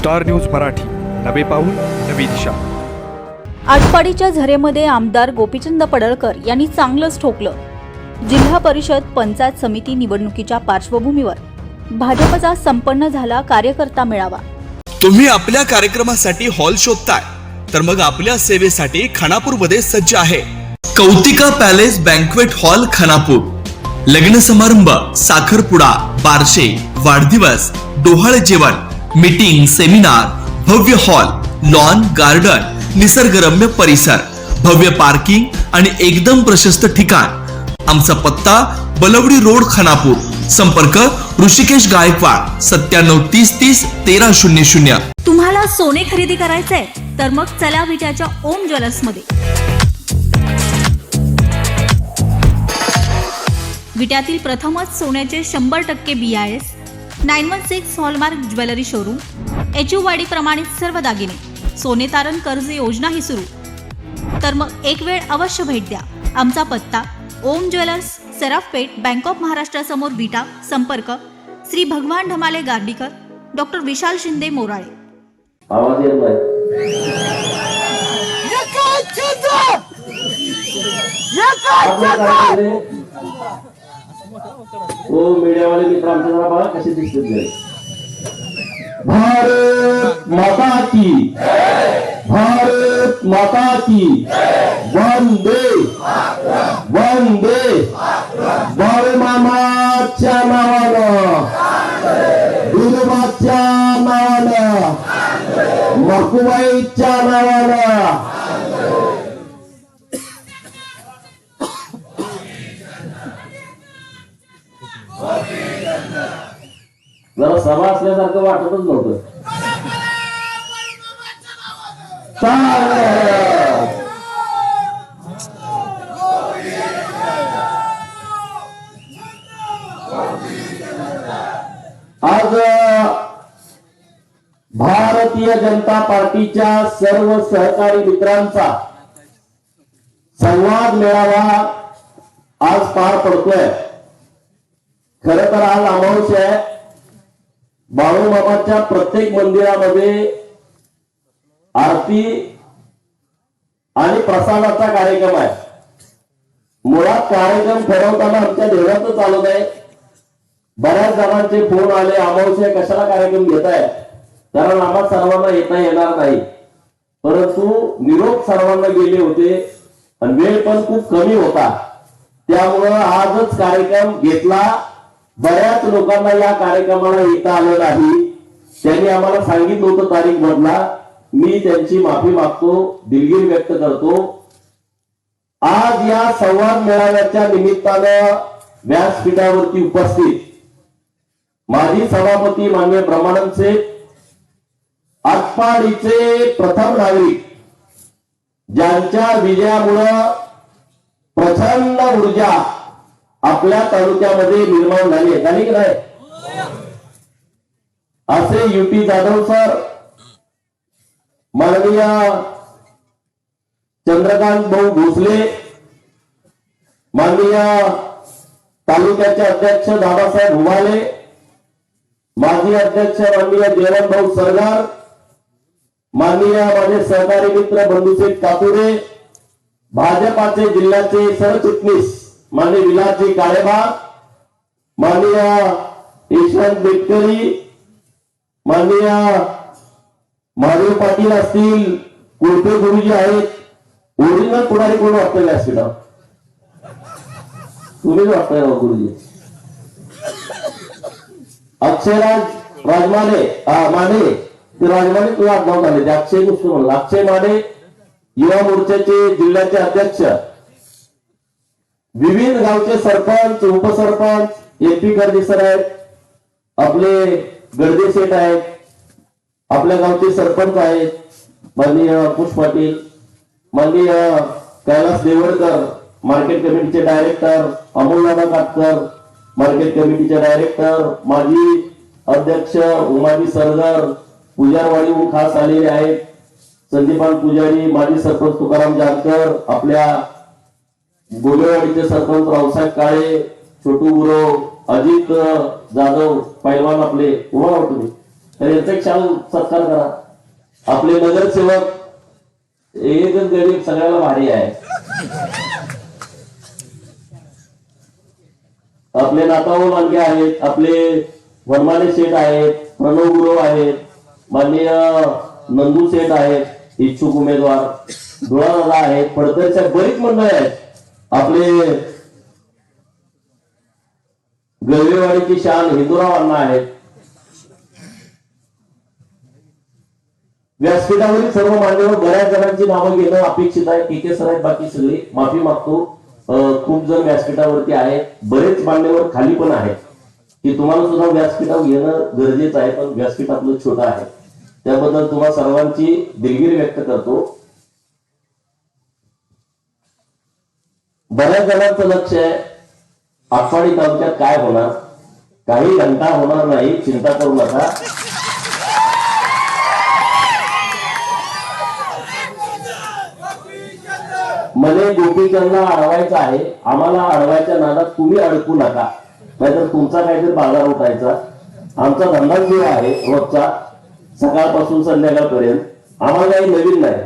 Star news Marathi, नवे पाऊल नवी दिशा. आटपाडीच्या झरेमध्ये आमदार गोपीचंद पडळकर यांनी चांगलंच ठोकलं. जिल्हा परिषद पंचायत समिती निवडणुकीच्या पार्श्वभूमीवर भाजपचा संपन्न झाला कार्यकर्ता मेळावा. तुम्ही आपल्या कार्यक्रमासाठी हॉल शोधताय तर मग आपल्या सेवेसाठी खानापूरमध्ये सज्ज आहे कौतिका पॅलेस बँक्वेट हॉल खानापूर. लग्न समारंभ, साखरपुडा, बारशे, वाढदिवस, डोहाळे जेवण, मीटिंग, सेमिनार, भव्य हॉल, लॉन, गार्डन, निसर्गरम्य परिसर, भव्य पार्किंग आणि एकदम प्रशस्त ठिकाण. आमचा पत्ता बलवडी रोड खानापूर. संपर्क ऋषिकेश गायकवाड 9730301300. तुम्हाला सोने खरेदी करायचंय तर मग चला विट्याच्या ओम ज्वेलर्स मध्ये. विट्यातील प्रथमच सोन्याचे 100% BIS 916 hallmark jewellery showroom. HUID प्रमाणित सर्व दागिने, सोने तारण कर्ज योजना ही सुरू. तर मग एक वेळ अवश्य भेट द्या. आमचा पत्ता ओम ज्वेलर्स, सराफपेठ, बँक ऑफ महाराष्ट्र समोर विटा. संपर्क श्री भगवान ढमाले गार्डीकर, डॉक्टर विशाल शिंदे मोराळे. आवाज येत नाही. हो मीडियावाले मित्र आमच्या जरा बघा कसे दिसतात घरी. भारत माता की, भारत माता की, वंदे वंदे. बाळे मामाच्या नावानं, बिरुबाच्या नावानं, मरकुबाईच्या नावानं. जरा सभा असल्यासारखं वाटतच नव्हतं. आज भारतीय जनता पार्टीच्या सर्व सहकारी मित्रांचा संवाद मेळावा आज पार पडतोय. खर तर आज अमावस्या आहे. बाळूमामाच्या प्रत्येक मंदिरामध्ये आरती आणि प्रसादाचा कार्यक्रम आहे. मुळात कार्यक्रम ठरवताना आमच्या ध्येयातच आलो नाही. बऱ्याच जणांचे फोन आले, अमावस्या कशाला कार्यक्रम घेताय, कारण आम्हाला सर्वांना येता येणार नाही. परंतु निरोप सर्वांना गेले होते आणि वेळ पण खूप कमी होता. त्यामुळं आजच कार्यक्रम घेतला. बऱ्याच लोकांना या कार्यक्रमाला येता आलं नाही. त्यांनी आम्हाला सांगितलं होतं तारीख बदला. मी त्यांची माफी मागतो, दिलगिरी व्यक्त करतो. आज या संवाद मेळाव्याच्या निमित्तानं व्यासपीठावरती उपस्थित माजी सभापती माननीय ब्रह्मानंद शेठ, आटपाडीचे प्रथम नागरिक, ज्यांच्या विजयामुळं प्रचंड ऊर्जा आपल्या तालुक्यामध्ये निर्माण झाली की नाही, असे UT जाधव सर, माननीय चंद्रकांत भाऊ भोसले, माननीय तालुक्याचे अध्यक्ष दादासाहेब हुवाले, माजी अध्यक्ष माननीय देवन भाऊ सरगार, माननीय माझे सहकारी मित्र बंधुशेठ कातुरे, भाजपाचे जिल्ह्याचे सरचिटणीस माननीय विलासजी काळेबाग, माननीय यशवंत बेटकरी, माननीय महादेव पाटील असतील, कोळपे गुरुजी आहेत. ओरिजिनल पुढारी कोण वाटतं व्यासपीठावर? तुम्हीच वाटताय गुरुजी. अक्षयराज राजमाने माने, ते राजमाने तुला आडनाव झाले, ते अक्षय नुसतं म्हणलं. अक्षय माने युवा मोर्चाचे जिल्ह्याचे अध्यक्ष, विविध गावचे सरपंच, उपसरपंच, MP गर्दी सर आहेत, आपले गर्दे शेठ आहेत, आपल्या गावचे सरपंच आहेत, माननीय पुष पाटील, माननीय कैलास देवडकर, मार्केट कमिटीचे डायरेक्टर, अमोलदादा काटकर, मार्केट कमिटीचे डायरेक्टर, माजी अध्यक्ष उमाजी सरगर, पुजारवाडीहून खास आलेले आहेत, संदीपान पुजारी, माजी सरपंच तुकाराम जानकर, आपल्या गोलेवाडीचे सरपंच रावसाहेब काळे, छोटू गुरव, अजित जाधव पैलवान आपले, उभा तुम्ही तर यांचा एक शाल सत्कार करा. आपले नगरसेवक एकच गरीब सगळ्याला भारी आहे. आपले नाताओ मांडके आहेत, आपले वनमाले शेठ आहेत, प्रणव गुरव आहेत, माननीय नंदू शेठ आहेत, इच्छुक उमेदवार धुळादादा आहेत, फडतर साहेब, बरीच मंडळी आहेत. आपले गल्लेवाडीची शान हिंदुराव अण्णा आहेत. व्यासपीठावरील सर्व मान्यवर बऱ्याच जणांची नावं घेणं अपेक्षित आहे. के सर आहेत, बाकी सगळी माफी मागतो. खूप जण व्यासपीठावरती आहेत, बरेच मान्यवर खाली पण आहेत की तुम्हाला सुद्धा व्यासपीठावर घेणं गरजेचं आहे, पण व्यासपीठ आपलं छोटं आहे. त्याबद्दल तुम्हा सर्वांची दिलगिरी व्यक्त करतो. बऱ्याच जणांचं लक्ष आहे आटपाडी तालुक्यात काय होणार. काही घंटा होणार नाही, चिंता करू नका. मने गोपीचंदला अडवायचं आहे. आम्हाला अडवायच्या नादात तुम्ही अडकू नका, नाहीतर तुमचा काहीतरी बाजार उठायचा. आमचा धंदा जो आहे रोजचा सकाळपासून संध्याकाळपर्यंत, आम्हाला काही नवीन नाही.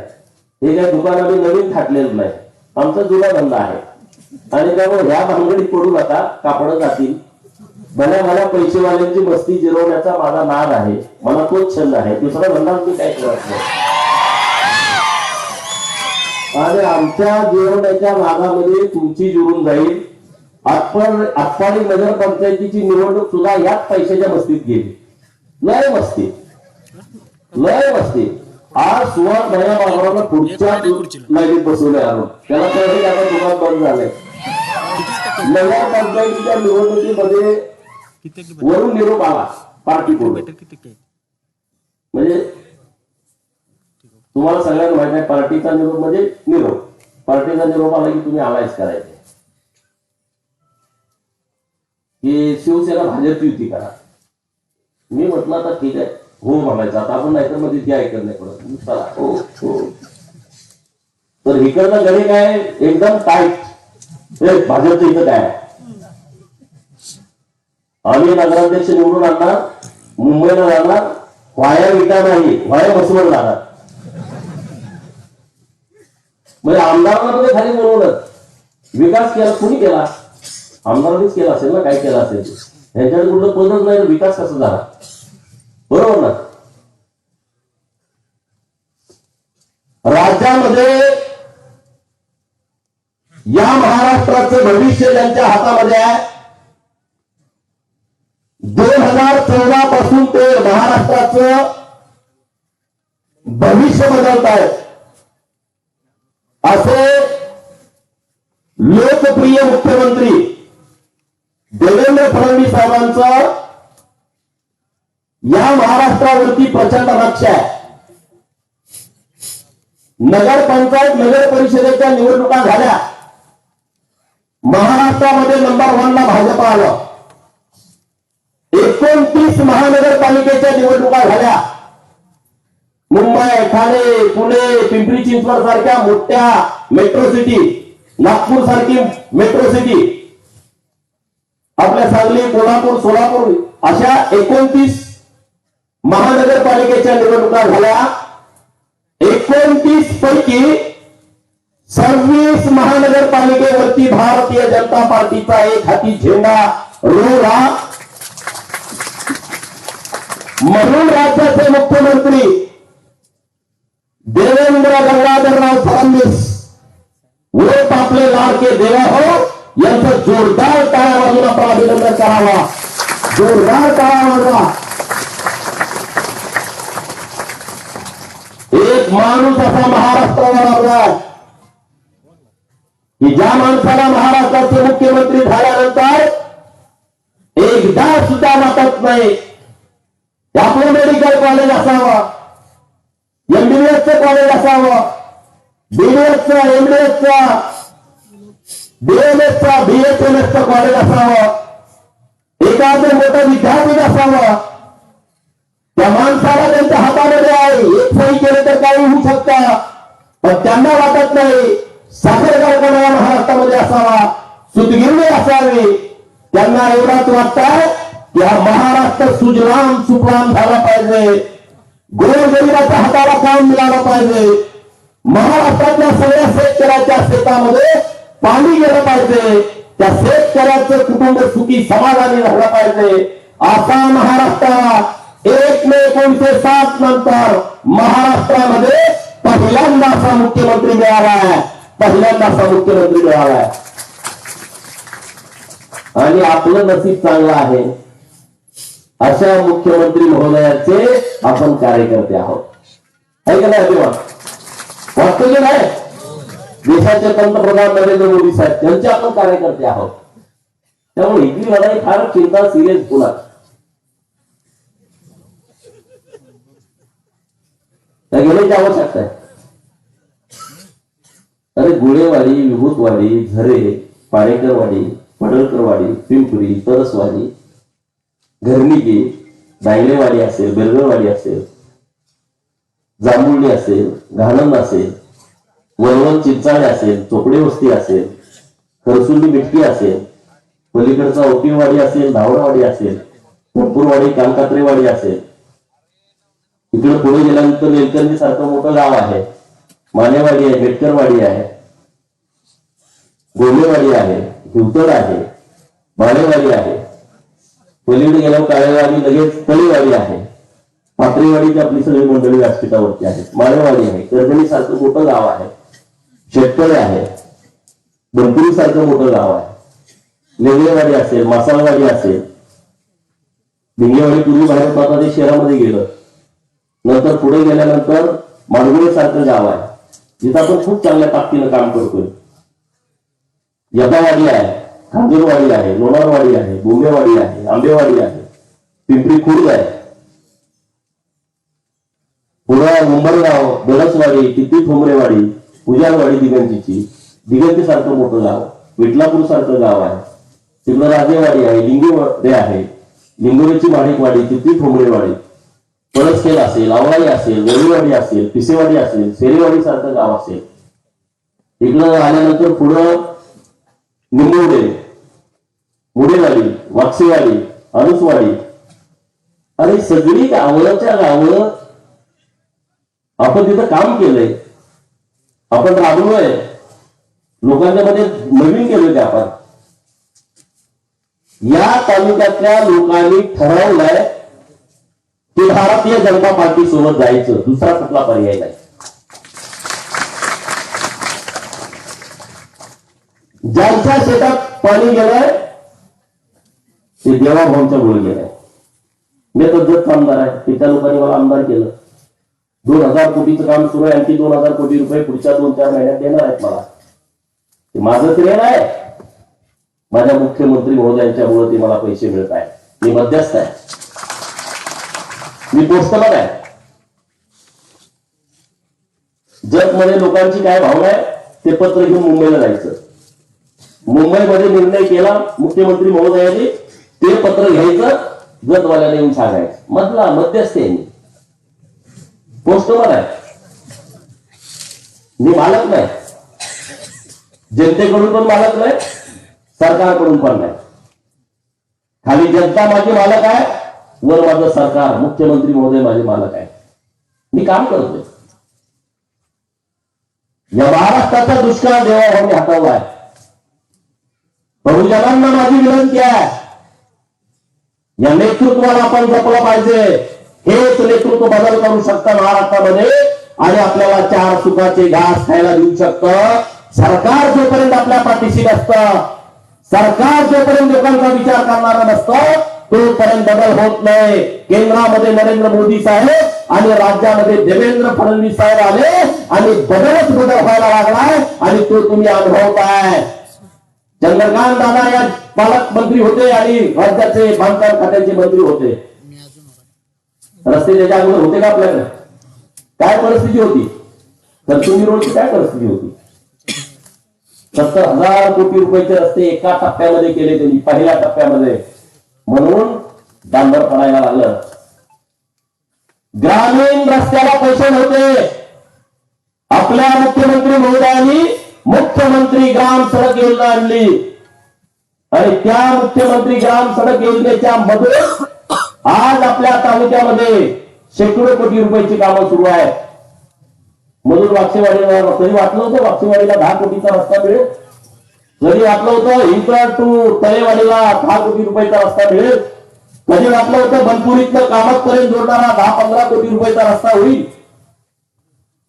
हे काही दुकान आम्ही नवीन थाटलेलं नाही, आमचा जुना धंदा आहे. आणि त्यामुळे ह्या भानगडीत पडू नका, कापडं जातील. भल्या पैसेवाल्यांची मस्ती जिरवण्याचा माझा नाद आहे, मला तोच छंद आहे. दुसरा धंदा मी काय करत नाही. आणि आमच्या जिरवण्याच्या भागामध्ये तुमची जिरून जाईल. आटपाडी नगरपंचायतीची निवडणूक सुद्धा याच पैशाच्या मस्तीत गेली. लय मस्ती. आज सुवात नया बाजाराला पुढच्या लाईनीत बसवले आलो. त्याला कळले आता दुकान बंद झालंय. नगरपंचायतीच्या निवडणुकीमध्ये वरून निरोप आला पार्टी म्हणजे तुम्हाला सगळ्यांना माहिती आहे. पार्टीचा निरोप म्हणजे निरोप. पार्टीचा निरोप आला की तुम्ही आलायच करायचे की शिवसेना भाजप युती करा. मी म्हटलं आता ठीक आहे, हो म्हणायचं आता आपण, नाहीतर मध्ये ती ऐकत नाही पडत. चला हो. तर इकडनं घरी काय एकदम टाईट. भाजपचं इथं काय आम्ही नगराध्यक्ष निवडून आणणार, मुंबईला जाणार, वाया विटा नाही वाया बसवर जाणार. म्हणजे आमदारांना खाली बोलवलं. विकास केला कुणी केला? आमदारांनीच केला असेल ना. काय केला असेल ह्यांच्याकडे कुठलं पदच नाही, विकास कसा झाला? बरोबर ना. राज्यामध्ये या महाराष्ट्राचं भविष्य ज्यांच्या हातामध्ये आहे, 2014 पासून ते महाराष्ट्राचं भविष्य बदलत आहे. असे लोकप्रिय मुख्यमंत्री देवेंद्र फडणवीस साहेबांचं या महाराष्ट्रावरती प्रचंड लक्ष आहे. नगरपंचायत नगर परिषदेच्या निवडणुका झाल्या. महाराष्ट्रामध्ये नंबर 1 ला भाजप आलं. 29 महानगरपालिकेच्या निवडणुका झाल्या. मुंबई, ठाणे, पुणे, पिंपरी चिंचवड सारख्या मोठ्या मेट्रो सिटी, नागपूर सारखी मेट्रो सिटी, आपल्या सांगली, कोल्हापूर, सोलापूर अशा 29 महानगरपालिकेच्या निवडणुका झाल्या. 29 पैकी 26 महानगरपालिकेवरती भारतीय जनता पार्टीचा एक हाती झेंडा रोवला. म्हणून राज्याचे मुख्यमंत्री देवेंद्र गंगाधरराव फडणवीस व आपले लाडके देवा हो यांचं जोरदार टाळ्या वाजून आपण अभिनंदन करावा. जोरदार टाळ्या वाजवा. एक माणूस असा महाराष्ट्रावर आला की ज्या माणसाला महाराष्ट्राचे मुख्यमंत्री झाल्यानंतर एकदा सुद्धा वाटत नाही आपलं मेडिकल कॉलेज असावं, एमबीबीएसचं कॉलेज असावं, बीडीएसचं, एमडीएसचं, बीएमएसचं, बीएचएमएसचं कॉलेज असावं, एखादं मोठं विद्यापीठ असावं. त्या माणसाला त्यांच्या हातामध्ये आहे. एक सही केलं तर काही होऊ शकतं, पण त्यांना वाटत नाही साखर कारखाना महाराष्ट्रामध्ये असावा, सुतगिरणी असावी. त्यांना एवढाच वाटतं की हा महाराष्ट्र सुजलाम सुफलाम झाला पाहिजे, गोरगरिबाच्या हाताला काम मिळालं पाहिजे, महाराष्ट्रातल्या सगळ्या शेतकऱ्याच्या शेतामध्ये पाणी गेलं पाहिजे, त्या शेतकऱ्याचं कुटुंब सुखी समाधानी राहिलं पाहिजे, असा महाराष्ट्र 1 मे 1960 नंतर महाराष्ट्रामध्ये पहिल्यांदा असा मुख्यमंत्री मिळालाय, पहिल्यांदा असा मुख्यमंत्री मिळालाय. आणि आपलं नसीब चांगलं आहे, अशा मुख्यमंत्री महोदयाचे आपण कार्यकर्ते आहोत. आहे का नाही तेव्हा वाटतं की नाही? देशाचे पंतप्रधान नरेंद्र मोदी साहेब त्यांचे आपण कार्यकर्ते आहोत. त्यामुळे इथली लढाई फार चिंता सिरियस होणार. त्या घेण्याची आवश्यकता आहे. अरे गुळेवाडी, विभूतवाडी, झरे, पाडेकरवाडी, पडळकरवाडी, पिंपरी, तरसवाडी, घरनिकी, दायलेवाडी असेल, बेलगरवाडी असेल, जांभुर्डी असेल, घाणंद असेल, वळवण चिंचाळे असेल, चोपडे वस्ती असेल, खरसुंडी मिटकी असेल, पलीकडचा ओपीवाडी असेल, धावडवाडी असेल, भरपूरवाडी, कानकात्रेवाडी असेल, इकडे पुढे गेल्यानंतर नेलकंदी सारखं मोठं गाव आहे, मानेवाडी आहे, बेटकरवाडी आहे, गोलेवाडी आहे, हिवतड आहे, बाळेवाडी आहे, पलीकडे गेल्यावर काळेवाडी, लगेच तळेवाडी आहे, पात्रेवाडीची आपली सगळी मंडळी व्यासपीठावरती आहे, माळेवाडी आहे, कर्जनी सारखं मोठं गाव आहे, शेतकरी आहे, बनपुरी सारखं मोठं गाव आहे, लेगडेवाडी असेल, मासाळवाडी असेल, भिंगेवाडी पूर्वी बाहेर होता ते शहरामध्ये गेलं, नंतर पुढे गेल्यानंतर माडगुळे सारखं गाव आहे जिथं आपण खूप चांगल्या ताकदीनं काम करतोय. यदावाडी आहे, खांजूरवाडी आहे, लोणारवाडी आहे, बोंबेवाडी आहे, आंबेवाडी आहे, पिंपरी खुर्द आहे, पुढे मुंबईगाव, दरसवाडी, टिपी ठोंबरेवाडी, पुजारवाडी दिगंजीची, दिगंजी सारखं मोठं गाव, विटलापूर सारखं गाव आहे, तिकडं राजेवाडी आहे, लिंगोरे आहे, लिंगोरेची माणिकवाडी, टिपी ठोंबरेवाडी, पळसखेल असेल, आवळाई असेल, वळीवाडी असेल, पिसेवाडी असेल, शेरेवाडी सारखं गाव असेल. इकडं आल्यानंतर पुढं निंबवडे, मुडेवाडी, वाक्षेवाडी, अनुसवाडी, आणि सगळी गावच्या गावं आपण तिथं काम केलंय, आपण राबलोय, लोकांच्या मध्ये नवीन केलोय ते आपण. या तालुक्यातल्या लोकांनी ठरवलंय की भारतीय जनता पार्टी सोबत जायचं, दुसरा कुठला पर्याय नाही. ज्यांच्या शेतात पाणी गेलंय ते देवाभाऊंच्या मुळे गेलंय. मी तर जत आमदार आहे, ते त्या लोकांनी मला आमदार केलं. 2000 कोटीचं काम सुरू आहे, आणखी 2000 कोटी रुपये पुढच्या 2-4 महिन्यात देणार आहेत मला. ते माझं श्रेय आहे, माझ्या मुख्यमंत्री महोदयांच्यामुळे ते मला पैसे मिळत आहेत. मी मध्यस्थ आहे, मी पोस्टमन आहे. जत मध्ये लोकांची काय भावना आहे ते पत्र घेऊन मुंबईला जायचं. मुंबईमध्ये निर्णय केला मुख्यमंत्री महोदयांनी, ते पत्र घ्यायचं, जतवाल्याने येऊन सांगायचं. मधला मध्यस्थ आहे, मी पोस्टमन आहे, मी मालक नाही. जनतेकडून पण मालक नाही, सरकारकडून पण नाही. खाली जनता माझी मालक आहे, वर माझं सरकार, मुख्यमंत्री महोदय माझे मालक आहे. मी काम करतोय. या महाराष्ट्राचा दुष्काळ देवाभाऊने हाताळला आहे. बहुजनांना माझी विनंती आहे, या नेतृत्वाला आपण जपलं पाहिजे. हेच नेतृत्व बदल करू शकतं महाराष्ट्रामध्ये, आणि आपल्याला 4 सुखाचे घास खायला देऊ शकतं. सरकार जोपर्यंत आपल्या पाठीशी नसतं, सरकार जोपर्यंत लोकांचा विचार करणारा नसतं, तोपर्यंत बदल होत नाही. केंद्रामध्ये नरेंद्र मोदी साहेब आणि राज्यामध्ये देवेंद्र फडणवीस साहेब आले आणि बदलच बदल व्हायला लागलाय, आणि तो तुम्ही अनुभवताय. चंद्रकांत दादा या पालकमंत्री होते आणि राज्याचे बांधकाम खात्याचे मंत्री होते. रस्ते त्याच्या अगोदर होते का आपल्याकडे? काय परिस्थिती होती? तरतुंगी रोडची काय परिस्थिती होती? 70,000 कोटी रुपयाचे रस्ते एका टप्प्यामध्ये केले त्यांनी, पहिल्या टप्प्यामध्ये, म्हणून डांबर पडायला लागलं. ग्रामीण रस्त्याला पैसे नव्हते. आपल्या मुख्यमंत्री महोदयांनी मुख्यमंत्री ग्राम सडक योजना आणली. आणि त्या मुख्यमंत्री ग्राम सडक योजनेच्या मध्ये आज आपल्या तालुक्यामध्ये शेकडो कोटी रुपयाची कामं सुरू आहेत. म्हणून वाक्षेवाडीला कधी वाटलं होतं वाक्षेवाडीला 10 कोटीचा रस्ता मिळेल? कधी वाटलं होतं इंटर टू तळेवाडीला 10 कोटी रुपयाचा रस्ता मिळेल? कधी वाटलं होतं बनपुरीतनं कामतपर्यंत जोडणारा 10-15 कोटी रुपयाचा रस्ता होईल?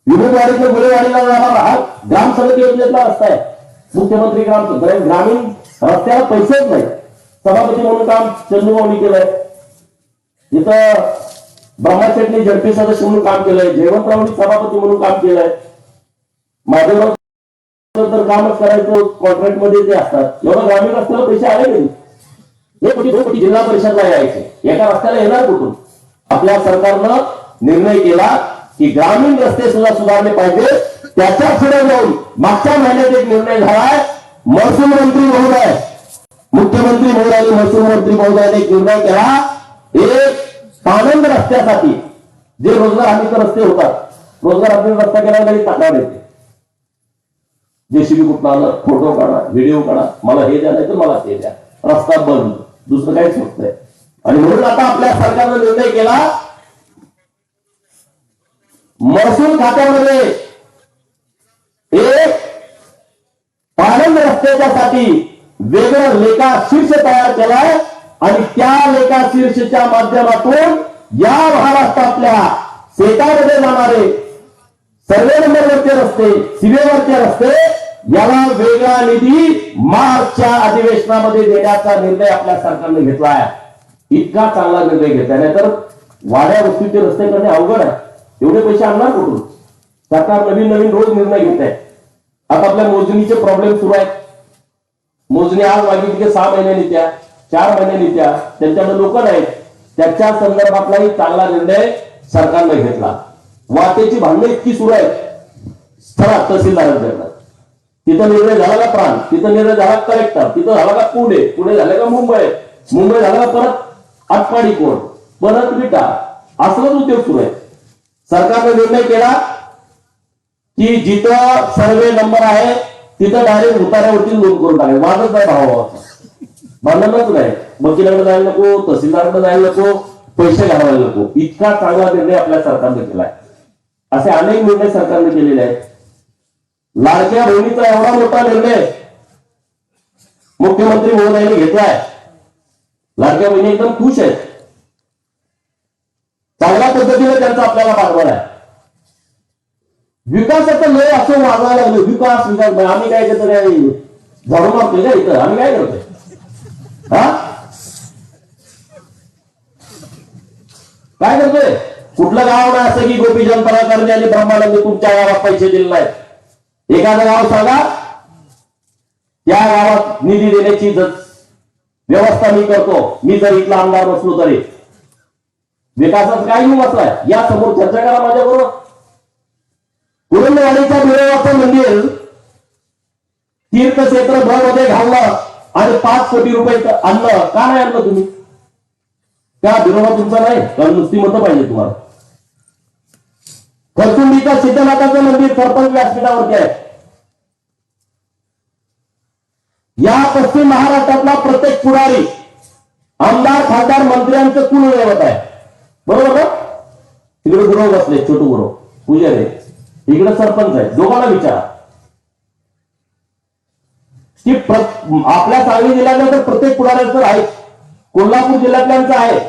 विनोदवाडीतनं गुरेवाडीला जाणारा हा ग्राम सडक योजनेतला रस्ता आहे. मुख्यमंत्री ग्रामीण रस्त्याला पैसेच नाही. सभापती म्हणून काम चंदूभाऊनी केलंय. इथं ब्रह्मचेटनी झडपी सदस्य म्हणून काम केलंय. जयवंतरावनी सभापती म्हणून काम केलंय. माझ्यावर तर कामच करायचं कॉन्ट्रॅक्ट मध्ये ते असतात. एवढं ग्रामीण रस्त्याला पैसे आले कधी? 1 कोटी 2 कोटी जिल्हा परिषदला यायचे. एका रस्त्याला येणार कुठून? आपल्या सरकारनं निर्णय केला की ग्रामीण रस्ते सुद्धा सुधारले पाहिजे. त्याच्या पुढे जाऊन मागच्या महिन्यात एक निर्णय झालाय. महसूल मंत्री महोदय, मुख्यमंत्री महोदय आणि महसूल मंत्री महोदयाने एक निर्णय केला. एक पाणंद रस्त्यासाठी जे रोजगार हमीचे रस्ते होतात, रोजगार हमी रस्ता केला तरी तक्रार येते. जेसीबी कुठं आलं, फोटो काढा, व्हिडिओ काढा, मला हे द्या नाही तर मला ते द्या, रस्ता बंद, दुसरं काहीच होत नाही. आणि म्हणून आता आपल्या सरकारने निर्णय केला महसूल खात्यामध्ये एक पाणंद रस्त्याच्यासाठी वेगळं लेखा शीर्ष तयार केलाय. आणि त्या लेखा शीर्षच्या माध्यमातून या महाराष्ट्रातल्या शेतामध्ये जाणारे सर्वे नंबरवरचे रस्ते, सीमेवरचे रस्ते याला वेगळा निधी मार्चच्या अधिवेशनामध्ये देण्याचा निर्णय आपल्या सरकारने घेतला आहे. इतका चांगला निर्णय घेतला. नाहीतर वाड्या वस्तीचे रस्ते करणे अवघड आहे. एवढे पैसे आणणार कुठून? सरकार नवीन नवीन रोज निर्णय घेत आहे. आता आपल्या मोजणीचे प्रॉब्लेम सुरू आहेत. मोजणी आज मागितली की 6 महिन्यांनी त्या 4 महिन्यांनी त्या त्यांच्याकडे लोक नाहीत. त्याच्या संदर्भातलाही चांगला निर्णय सरकारने घेतला. वाटेची भांडणं इतकी सुरू आहेत स्थळात तहसीलदारांकडनं. तिथं निर्णय झाला का प्राण, तिथं निर्णय झाला कलेक्टर, तिथं झाला का पुणे झालं का मुंबई झाला का परत आटपाडी कोर्ट, परत विटा, असलंच उद्योग सुरू आहे. सरकारने निर्णय केला की जिथं सर्वे नंबर आहे तिथं डायरेक्ट उतार्यावरती नोंद करून टाकाय. वादच नाही भावाचा, भांडणच नाही. वकिलाकडे जायला नको, तहसीलदारकडे जायला नको, पैसे घालवायला नको. इतका चांगला निर्णय आपल्या सरकारने केलाय. असे अनेक निर्णय सरकारने केलेले आहेत. लाडक्या बहिणीचा एवढा मोठा निर्णय मुख्यमंत्री महोदयांनी घेतलाय. लाडक्या बहिणी एकदम खुश आहेत. चांगल्या पद्धतीने त्यांचा आपल्याला पाठवण आहे. विकासाचं लय असं वाजवायला लागलं. विकास आम्ही काय करतो काय झाडू मारतोय का इथं? आम्ही काय करतोय? हा काय करतोय? कुठलं गाव नाही असं की गोपीचंद पराकरणे आणि ब्रह्मानंद तुमच्या गावात पैसे दिले नाहीत? एखादं गाव सांगा त्या गावात निधी देण्याची व्यवस्था मी करतो. मी जर इथला आमदार नसलो तरी विकासात काय घेऊन बसलाय? या समोर चर्चा करा माझ्या बरोबर. कुरुंदवाडीच्या बिरोबाचं मंदिर तीर्थक्षेत्र ब मध्ये घाललं आणि 5 कोटी रुपये आणलं. का नाही आणलं तुम्ही? का बिरोबा तुमचा नाही? कारण नुसती मतं पाहिजे तुम्हाला. खरचुंडीचं सिद्धनाथाचं मंदिर सरपंच व्यासपीठावरती आहे. या पश्चिम महाराष्ट्रातला प्रत्येक पुढारी आमदार खासदार मंत्र्यांचं कुलदैवत आहे. बरोबर ना? तिकडे गुरव बसले, छोटू गुरव पुजारी, इकडे सरपंच आहे. दोघांना विचारा की आपल्या सांगली जिल्ह्यात प्रत्येक पुढाऱ्यांचं आहे, कोल्हापूर जिल्ह्यातल्यांचं आहे,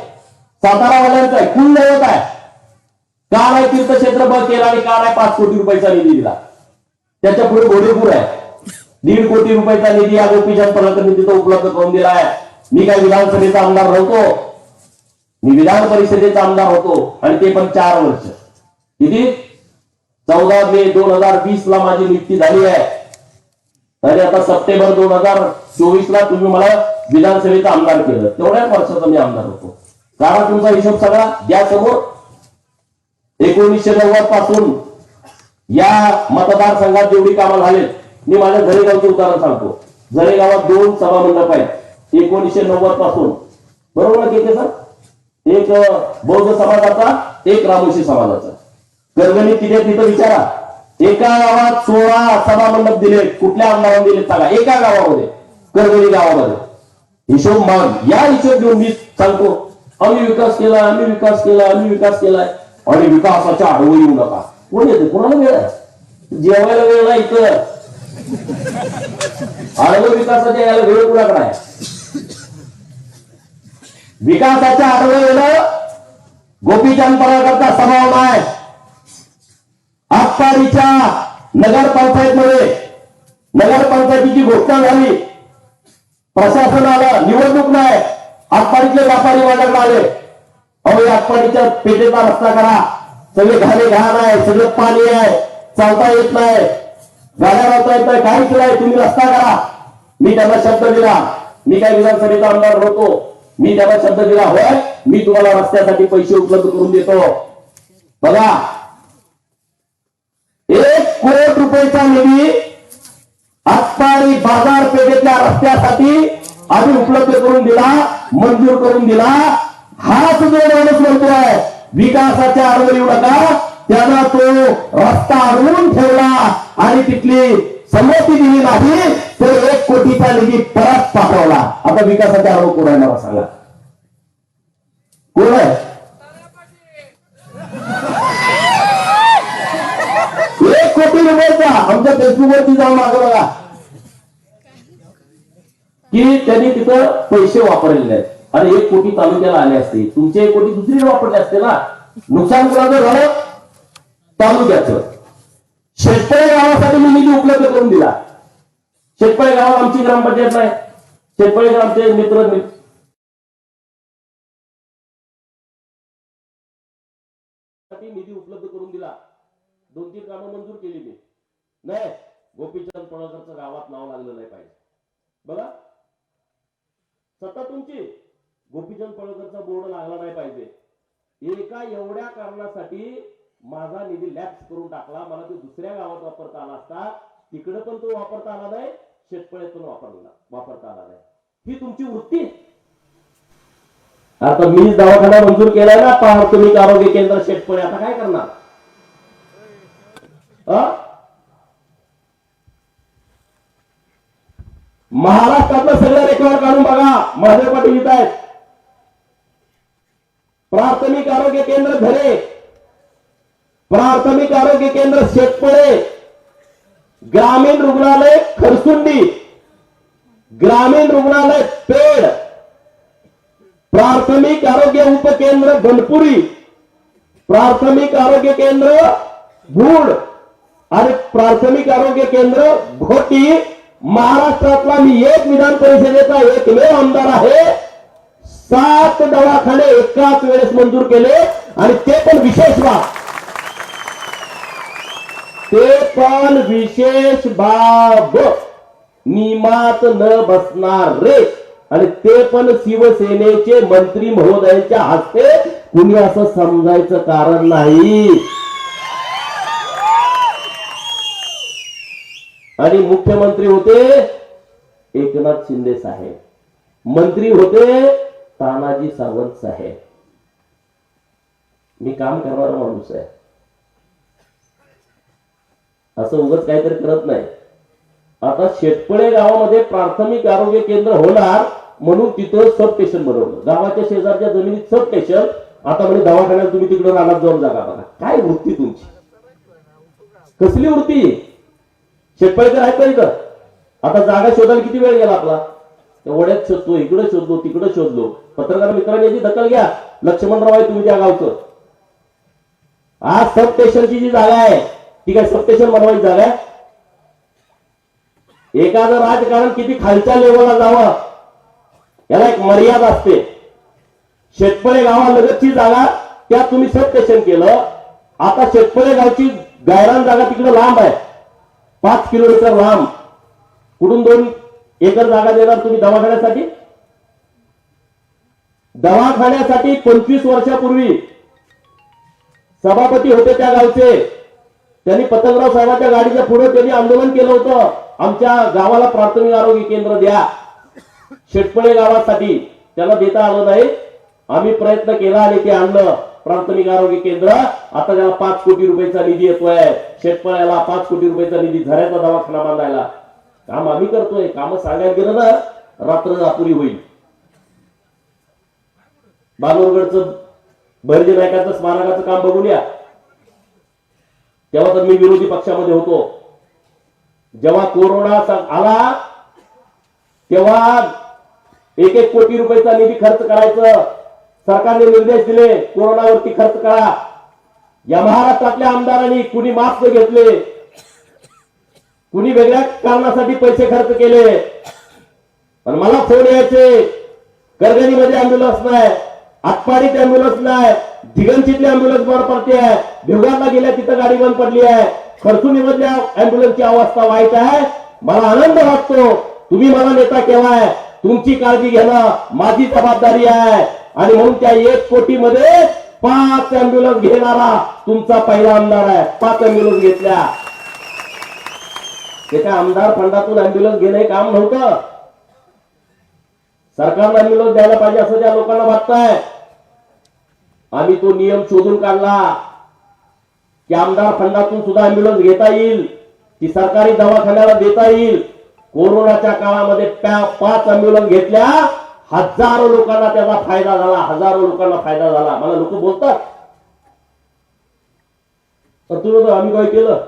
सातारावाल्यांचं आहे, कुलदैवत आहे. का नाही तीर्थक्षेत्र बंद केला आणि का नाही 5 कोटी रुपयाचा निधी दिला? त्याच्या पुढे घोडेपूर आहे. 1.5 कोटी रुपयाचा निधी या गोपीचंद पराकरणे तिथं उपलब्ध करून दिला आहे. मी काय विधानसभेचा आमदार नव्हतो, मी विधान परिषदेचा आमदार होतो आणि ते पण 4 वर्ष. किती? 14 मे 2020 ला माझी नियुक्ती झाली आहे. तरी आता सप्टेंबर 2024 ला तुम्ही मला विधानसभेचा आमदार केलं. तेवढ्याच वर्षाचा मी आमदार होतो. कारण तुमचा हिशोब सगळा द्या समोर. 1990 पासून या मतदारसंघात जेवढी कामं झाले, मी माझ्या झरेगावचं उदाहरण सांगतो. झरेगावात 2 सभा मंडप आहेत 1990 पासून. बरोबर ना के सर? एक बौद्ध समाजाचा, एक रामोशी समाजाचा. गर्गणी किती तिथं विचारा. एका गावात 16 सभा मंडप दिले. कुठल्या आमदारांनी दिले सांगा? एका गावामध्ये, करगणी गावामध्ये हिशोब माग या हिशोब घेऊन मी सांगतो आम्ही विकास केला, आम्ही विकास केला, आम्ही विकास केलाय आणि विकासाच्या आडवं येऊ नका. कोण येते? कोणाला वेळ आहे? जेवायला वेळ नाही इथं. आडवं विकासाच्या यायला वेळ कुणाकडे आहे? विकासाच्या आडवं येणं गोपीचंद पडळकरचा स्वभाव नाही. आटपाडीच्या नगरपंचायतमध्ये नगरपंचायतीची घोषणा झाली, प्रशासन आलं, निवडणूक नाही, आटपाडीतले व्यापारी माझ्याकडे आले, अहो आटपाडीच्या पेठेचा रस्ता करा, सगळे घाणे घाण आहे, सगळं पाणी आहे, चालता येत नाही, गाड्या लावता येत नाही, काहीच नाही, तुम्ही रस्ता करा. मी त्यांना शब्द दिला, मी काय विधानसभेचा आमदार नव्हतो, मी त्यांना शब्द दिला, होय मी तुम्हाला रस्त्यासाठी पैसे उपलब्ध करून देतो. बघा 1 कोटी रुपयाचा निधी आटपाडी बाजारपेठेतल्या रस्त्यासाठी आम्ही उपलब्ध करून दिला, मंजूर करून दिला. हाच जो माणूस म्हणतोय विकासाच्या आडवं येऊ नका, त्यानं तो रस्ता अडवून ठेवला आणि तिथली संमती दिली नाही, तर 1 कोटीचा निधी परत पाठवला. आता विकासाच्या आडवं कोण आहे मला सांगा? कोण आहे? 1 कोटी रुपयाचा. आमच्या फेसबुकवरती जाऊन मागं बघा की त्यांनी तिथं पैसे वापरलेले आहेत आणि 1 कोटी तालुक्याला आले असते. तुमचे 1 कोटी दुसरीकडे वापरले असते ना. नुकसान कुणाचं झालं? तालुक्याचं. शेतपळे गावासाठी मी निधी उपलब्ध करून दिला. शेतपळे गावात आमची ग्रामपंचायत नाही, शेतपळे गावचे मित्र निधी उपलब्ध करून दिला. 2-3 कामं मंजूर केली मी. नाही गोपीचंद पडळकरचं गावात नाव लागलं नाही पाहिजे. बघा सत्ता तुमची, गोपीचंद पडळकरचा बोर्ड लागला नाही पाहिजे. एका एवढ्या कारणासाठी माझा निधी लॅप्स करून टाकला. मला तो दुसऱ्या गावात वापरता आला असता, तिकडे पण तो वापरता आला नाही, शेतपळ्यात पण वापरता आला नाही. ही तुमची वृत्ती. आता मीच दवाखाना मंजूर केलाय ना, प्राथमिक आरोग्य केंद्र शेतपळे. आता काय करणार? महाराष्ट्रातलं सगळं रेकॉर्ड काढून बघा. महादेव पाटील लिहित आहेत प्राथमिक आरोग्य केंद्र घरे, प्राथमिक आरोग्य केंद्र शेतपळे, ग्रामीण रुग्णालय खरसुंडी, ग्रामीण रुग्णालय पेड, प्राथमिक आरोग्य उपकेंद्र बनपुरी, प्राथमिक आरोग्य केंद्र भूड आणि प्राथमिक आरोग्य केंद्र घोटी. महाराष्ट्रातला मी एक विधान परिषदेचा एकमेव आमदार आहे. 7 दवाखाने एकाच वेळेस मंजूर केले आणि ते पण विशेष बाब, ते पण विशेष बाब, नियमात न बसणार रे. आणि ते पण शिवसेनेचे मंत्री महोदयांच्या हस्ते. कुणी असं समजायचं कारण नाही. आणि मुख्यमंत्री होते एकनाथ शिंदे साहेब, मंत्री होते तानाजी सावंत साहेब. मी काम करणारा माणूस आहे, असं उगाच काहीतरी करत नाही. आता शेतपळे गावामध्ये प्राथमिक आरोग्य केंद्र होणार म्हणून तिथं सब स्टेशन बनवलं. गावाच्या शेजारच्या जमिनीत सब स्टेशन. आता म्हणजे दवाखान्यात तुम्ही तिकडे रानात जाऊन जागा बघा. काय वृत्ती तुमची? कसली वृत्ती? शेतपळेकर आहेत का इथं? आता जागा शोधायला किती वेळ गेला आपला? वड्यात शोधतो, इकडे शोधलो, तिकडे शोधलो. पत्रकार मित्रांनी याची दखल घ्या. लक्ष्मणराव आहे तुम्ही त्या गावचं. आज सब स्टेशनची जी जागा आहे ती काय सब स्टेशन बनवायची जागा आहे? एखादं राजकारण किती खालच्या लेवलला जावं याला एक मर्यादा असते. शेतपळे गावालगतची जागा त्यात तुम्ही सब स्टेशन केलं. आता शेतपळे गावची गायरान जागा तिकडे लांब आहे, 5 किलोमीटर लांब. कुठून 2 एकर जागा देणार तुम्ही दवाखान्यासाठी? दवाखान्यासाठी 25 वर्षापूर्वी सभापती होते त्या गावचे, त्यांनी पतंगराव साहेबांच्या गाडीच्या पुढे त्यांनी आंदोलन केलं होतं, आमच्या गावाला प्राथमिक आरोग्य केंद्र द्या. शेतपळे गावासाठी त्याला देता आलं नाही. आम्ही प्रयत्न केला आणि ते आणलं प्राथमिक आरोग्य केंद्र. आता त्याला 5 कोटी रुपयाचा निधी येतोय. शेतपळ्याला 5 कोटी रुपयाचा निधी, झऱ्याचा दवाखाना बांधायला. काम आम्ही करतोय. काम सांगायला गेलं ना रात्र अपुरी होईल. बानूरगडचं भैरजी नायकाचं स्मारकाचं काम बघून या. तेव्हा तर मी विरोधी पक्षामध्ये होतो. जेव्हा कोरोना आला तेव्हा 1-1 कोटी रुपयाचा निधी खर्च करायचं सरकारने निर्देश दिले. कोरोनावरती खर्च करा. या महाराष्ट्रातल्या आमदारांनी कुणी मास्क घेतले, कुणी वेगळ्या कारणासाठी पैसे खर्च केले. पण मला फोन यायचे, करगणीमध्ये अँब्युलन्स नाही, आटपाडीत अँब्युलन्स नाही, दिगंजीतली अँब्युलन्स बंद पडते आहे, भिवगारला गेल्या तिथं गाडी बंद पडली आहे, खरसुनीमधल्या अँब्युलन्सची अवस्था वाईट आहे. मला आनंद वाटतो. तुम्ही मला नेता केलाय, तुमची काळजी घेणं माझी जबाबदारी आहे. आणि म्हणून त्या 1 कोटी मध्ये 5 अँब्युलन्स घेणारा तुमचा पहिला आमदार आहे. 5 अँब्युलन्स घेतल्या. ते काय आमदार फंडातून अँब्युलन्स घेणं हे काम नव्हतं. सरकारला अँब्युलन्स द्यायला पाहिजे असं त्या लोकांना वाटतंय. आम्ही तो नियम शोधून काढला की आमदार फंडातून सुद्धा अँब्युलन्स घेता येईल, ती सरकारी दवाखान्याला देता येईल. कोरोनाच्या काळामध्ये 5 अँब्युलन्स घेतल्या. हजारो लोकांना त्याचा फायदा झाला. हजारो लोकांना फायदा झाला. मला लोक बोलतात तुम्ही आम्ही काय केलं.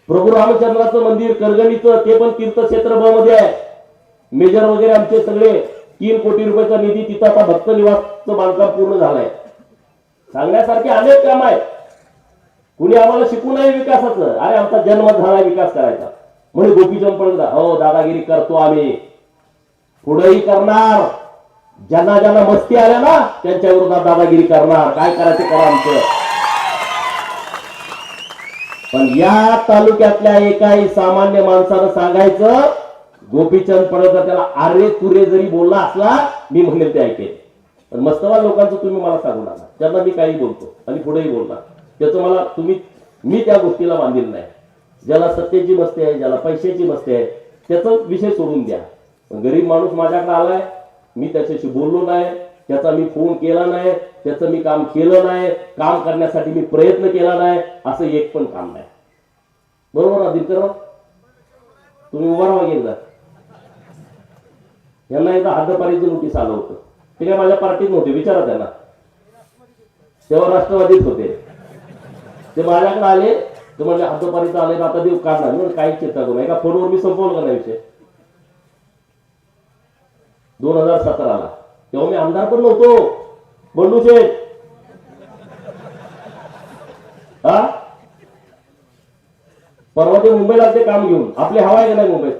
प्रभू रामचंद्राचं मंदिर करगणीचं ते पण तीर्थक्षेत्र मध्ये आहे. मेजर वगैरे आमचे सगळे 3 कोटी रुपयाचा निधी तिथं आता भक्त निवासचं बांधकाम पूर्ण झालंय. सांगण्यासारखे अनेक काम आहेत. कुणी आम्हाला शिकू नये विकासाचं. अरे आमचा जन्म झालाय विकास करायचा. म्हणजे गोपीचंद पडदा हो दादागिरी करतो आम्ही, पुढेही करणार. ज्यांना ज्यांना मस्ती आल्या ना त्यांच्या विरोधात दादागिरी करणार. काय करायचं करा आमचं. पण या तालुक्यातल्या एकाही सामान्य माणसानं सांगायचं गोपीचंद पडदा त्याला अरे तुरे जरी बोलला असला मी म्हणेल ते ऐकेल. पण मस्तवाल लोकांचं तुम्ही मला सांगू नका. त्यांना मी काही बोलतो आणि पुढेही बोलणार. त्याचं मला मी त्या गोष्टीला बांधील नाही. ज्याला सत्तेची मस्ती आहे, ज्याला पैशाची मस्ती आहे त्याचा विषय सोडून द्या. पण गरीब माणूस माझ्याकडे आलाय, मी त्याच्याशी बोललो नाही, त्याचा मी फोन केला नाही, त्याचं मी काम केलं नाही, काम करण्यासाठी मी प्रयत्न केला नाही, असं एक पण काम नाही. बरोबर ना दिनकर? तुम्ही उभा राहा एकदा. यांना एकदा हद्दपारीचं नोटीस आलं होतं. ते काय माझ्या पार्टीत नव्हते, विचारा त्यांना. तेव्हा राष्ट्रवादीत होते. ते माझ्याकडे आले, ते म्हणजे हद्दपारीचं आले आता देव काढणार. म्हणून काही चिंता करू नका. फोनवर मी संपवलं का नाही विषय. 2017ला तेव्हा मी आमदार पण नव्हतो. बंडू शेठ परवा ते मुंबईला ते काम घेऊन आपली हवा आहे का नाही मुंबईत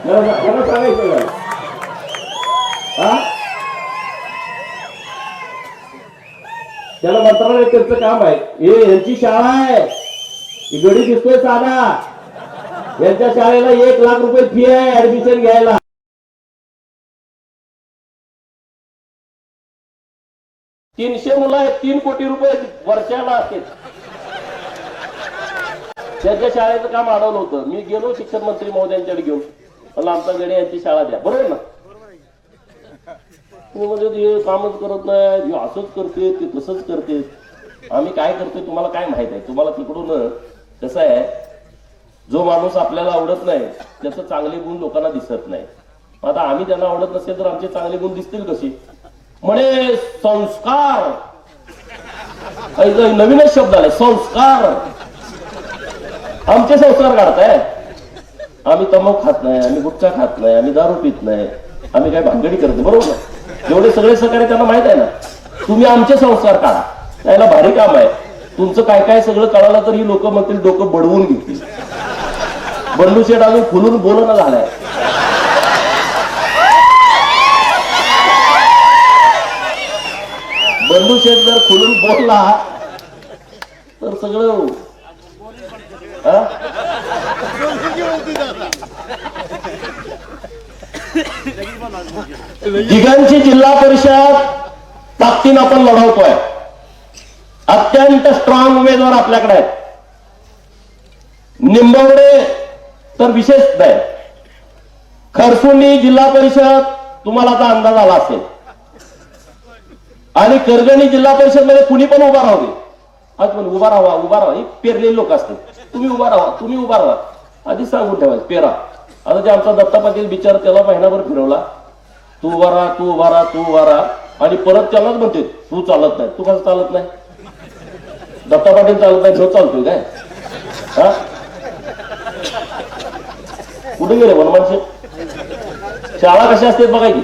त्यांना सांगायचं त्याला मंत्रालय त्यांचं काम आहे. हे यांची शाळा आहे, ही गडी दिसतोय साधा. यांच्या शाळेला 1 लाख रुपये फी आहे ऍडमिशन घ्यायला. तीनशे मुलं आहेत, 3 कोटी रुपये वर्षाला असते. त्यांच्या शाळेचं काम अडवलं होतं. मी गेलो शिक्षण मंत्री महोदयांच्याकडे घेऊन, मला आमचा गडे यांची शाळा द्या. बरोबर ना? म्हणजे हे कामच करत नाही, हे असंच करते, ते तसंच करते. आम्ही काय करतोय तुम्हाला काय माहित आहे? तुम्हाला तिकडून कसं आहे, जो माणूस आपल्याला आवडत नाही त्याचं चांगले गुण लोकांना दिसत नाही. आता आम्ही त्यांना आवडत नसेल तर आमचे चांगले गुण दिसतील कशी? म्हणे संस्कार, नवीनच शब्द आलाय संस्कार. आमचे संस्कार काढताय. आम्ही तंबाखू खात नाही, आम्ही गुटखा खात नाही, आम्ही दारू पित नाही, आम्ही काय भानगडी करतो. बरोबर ना? एवढे सगळे सहकार्य त्यांना माहित आहे ना. तुम्ही आमचे संस्कार काढा, त्याला भारी काम आहे. तुमचं काय काय सगळं कळालं तर ही लोक म्हणतील डोकं बडवून घेतील. बंडू शेठ अजून खुलून बोलणं झालाय. बंडू शेठ जर खुलून बोलला तर सगळं दिघांची जिल्हा परिषद ताकदीनं आपण लढवतोय. अत्यंत स्ट्रॉंग उमेदवार आपल्याकडे आहेत. निंबवडे तर विशेष नाही. खरसुंडी जिल्हा परिषद तुम्हाला आता अंदाज आला असेल. आणि करगणी जिल्हा परिषद मध्ये कुणी पण उभा राहू दे. आज पण उभा राहा, उभा राहा. ही पेरलेली लोक असतात. तुम्ही उभा राहा, तुम्ही उभा राहा. आधी सांगून ठेवायचं पेरा. आता ते आमचा दत्ता पाटील बिचार त्याला महिनाभर फिरवला, तू उभा राहा, तू उभा राहा, तू उभा राहा, आणि परत त्यालाच म्हणते तू चालत नाही. तू कसं चालत नाही? दत्ता पाटील चालत नाही, जो चालतोय काय? हा, कुठे गेले वनमानशे? शाळा कशा असते बघायची.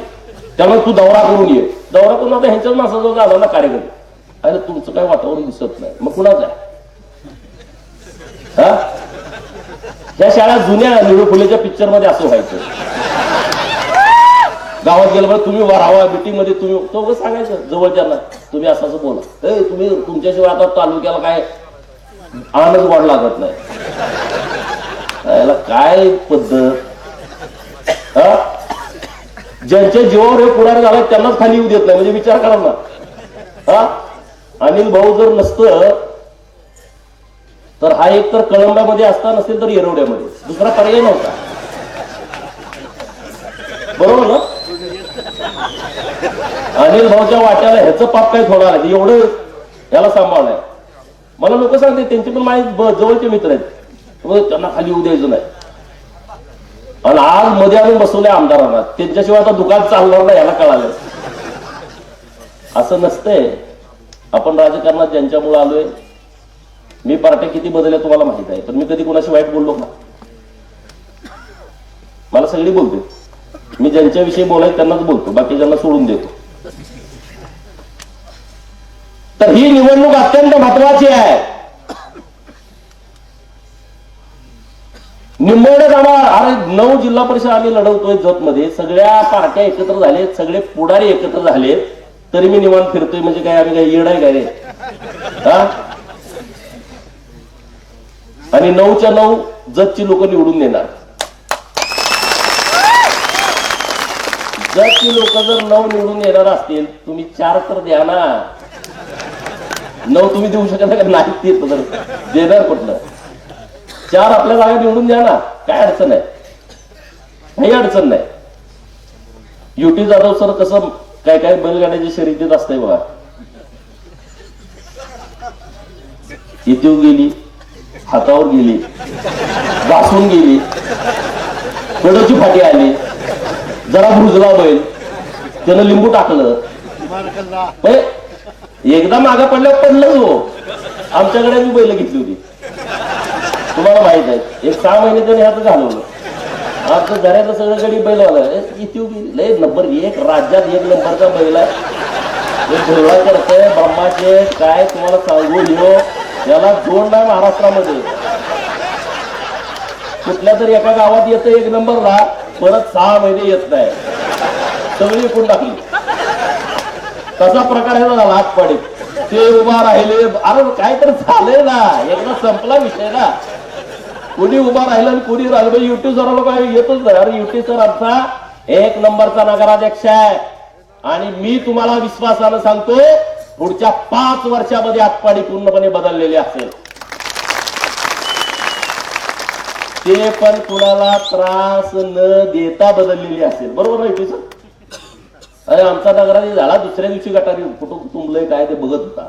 त्यामुळे तू दौरा करून ये. दौरा करून आता ह्यांच्याच माणसाजवळ आला ना कार्यक्रम, अरे तुमचं काय वातावरण दिसत नाही, मग कुणाचं आहे? हा, त्या शाळा जुन्या निळू फुलेच्या पिक्चर मध्ये असं व्हायचं. गावात गेलं तुम्ही उभा राहावा, मीटिंग मध्ये तुम्ही तो सांगायचं जवळच्यांना, तुम्ही असं असं बोला. तुम्ही तुमच्याशिवाय आता तालुक्याला काय आनंद वाढ लागत नाही. याला काय पद्धत? हा, ज्यांच्या जीवावर हे पुढारी झाला त्यांनाच खाली येऊ देत नाही, म्हणजे विचार करा ना. हा, अनिल भाऊ जर नसतं तर हा एक तर कळंब्यामध्ये असता, नसेल तर येरवड्यामध्ये, दुसरा पर्याय नव्हता. बरोबर ना? अनिल भाऊच्या वाट्याला ह्याचं पाप काय थोडं आलं, एवढं याला सांभाळलंय. मला लोक सांगते त्यांचे पण माझे जवळचे मित्र आहेत, त्यांना खाली येऊ द्यायचं नाही. आणि आज मध्ये आणून बसवले आमदारांना, त्यांच्याशिवाय आता दुकान चालणार नाही याला कळालं. असं नसतंय. आपण राजकारणात ज्यांच्यामुळे आलोय, मी पार्ट्या किती बदलल्या तुम्हाला माहित आहे, पण मी कधी कोणाशी वाईट बोललो का? मला सगळी बोलते. मी ज्यांच्याविषयी बोलायचं त्यांनाच बोलतो, बाकीच्यांना सोडून देतो. तर ही निवडणूक अत्यंत महत्वाची आहे. निंबवण्यात आम्हाला, अरे 9 जिल्हा परिषद आम्ही लढवतोय जत मध्ये, सगळ्या पार्ट्या एकत्र झालेत, सगळे पुढारी एकत्र झालेत, तरी मी निवांत फिरतोय. म्हणजे काय आम्ही काय येड आहे काय रे? हा, आणि 9च्या 9 जतची लोक निवडून देणार. जतची लोक जर 9 निवडून येणार असतील, तुम्ही 4 तर द्या ना. 9 तुम्ही देऊ शकत नाही, ते तर देणार कुठलं? 4 आपल्या जागा निवडून द्या ना, काय अडचण आहे? काही अडचण नाही. युटी जाधव सर कसं काय काय बैलगाड्याची शर्यतीत असतंय बघा. इथे गेली, हातावर गेली, घासून गेली, कडची फाटी आली, जरा भुजला बैल, त्यानं लिंबू टाकलं, एकदा मागे पडल्यावर पडलंच हो. आमच्याकडे मी बैल घेतली होती, तुम्हाला माहित आहे. एक 6 महिने त्याने ह्याच घालवलं. आमचं घरातलं सगळं गडी बैल आलं. लय नंबर 1 राज्यात 1 नंबरचा बैल आहे. झोळा करतोय ब्रह्माचे, काय तुम्हाला सांगू लिहो. याला जोड नाही महाराष्ट्रामध्ये. कुठल्या तरी एका गावात येतं 1 नंबरला, परत 6 महिने येत नाही, सगळी विकून टाकली. तसा प्रकार हे झाला हातपाडीत. ते उभा राहिले, अरे काय तर झालंय ना, एकदा संपला विषय ना. कोणी उभा राहिलं आणि कोणी राहिलं. युटी सर काय येतच नाही. अरे युटी सर आमचा 1 नंबरचा नगराध्यक्ष आहे, आणि मी तुम्हाला विश्वासानं सांगतो, पुढच्या 5 वर्षामध्ये हातपाडी पूर्णपणे बदललेली असेल. ते पण कुणाला त्रास न देता बदललेली असेल. बरोबर नाही सर? अरे आमचा नगराध्यक्ष झाला, दुसऱ्या दिवशी गटारी कुठं तुंबलंय काय ते बघत होता.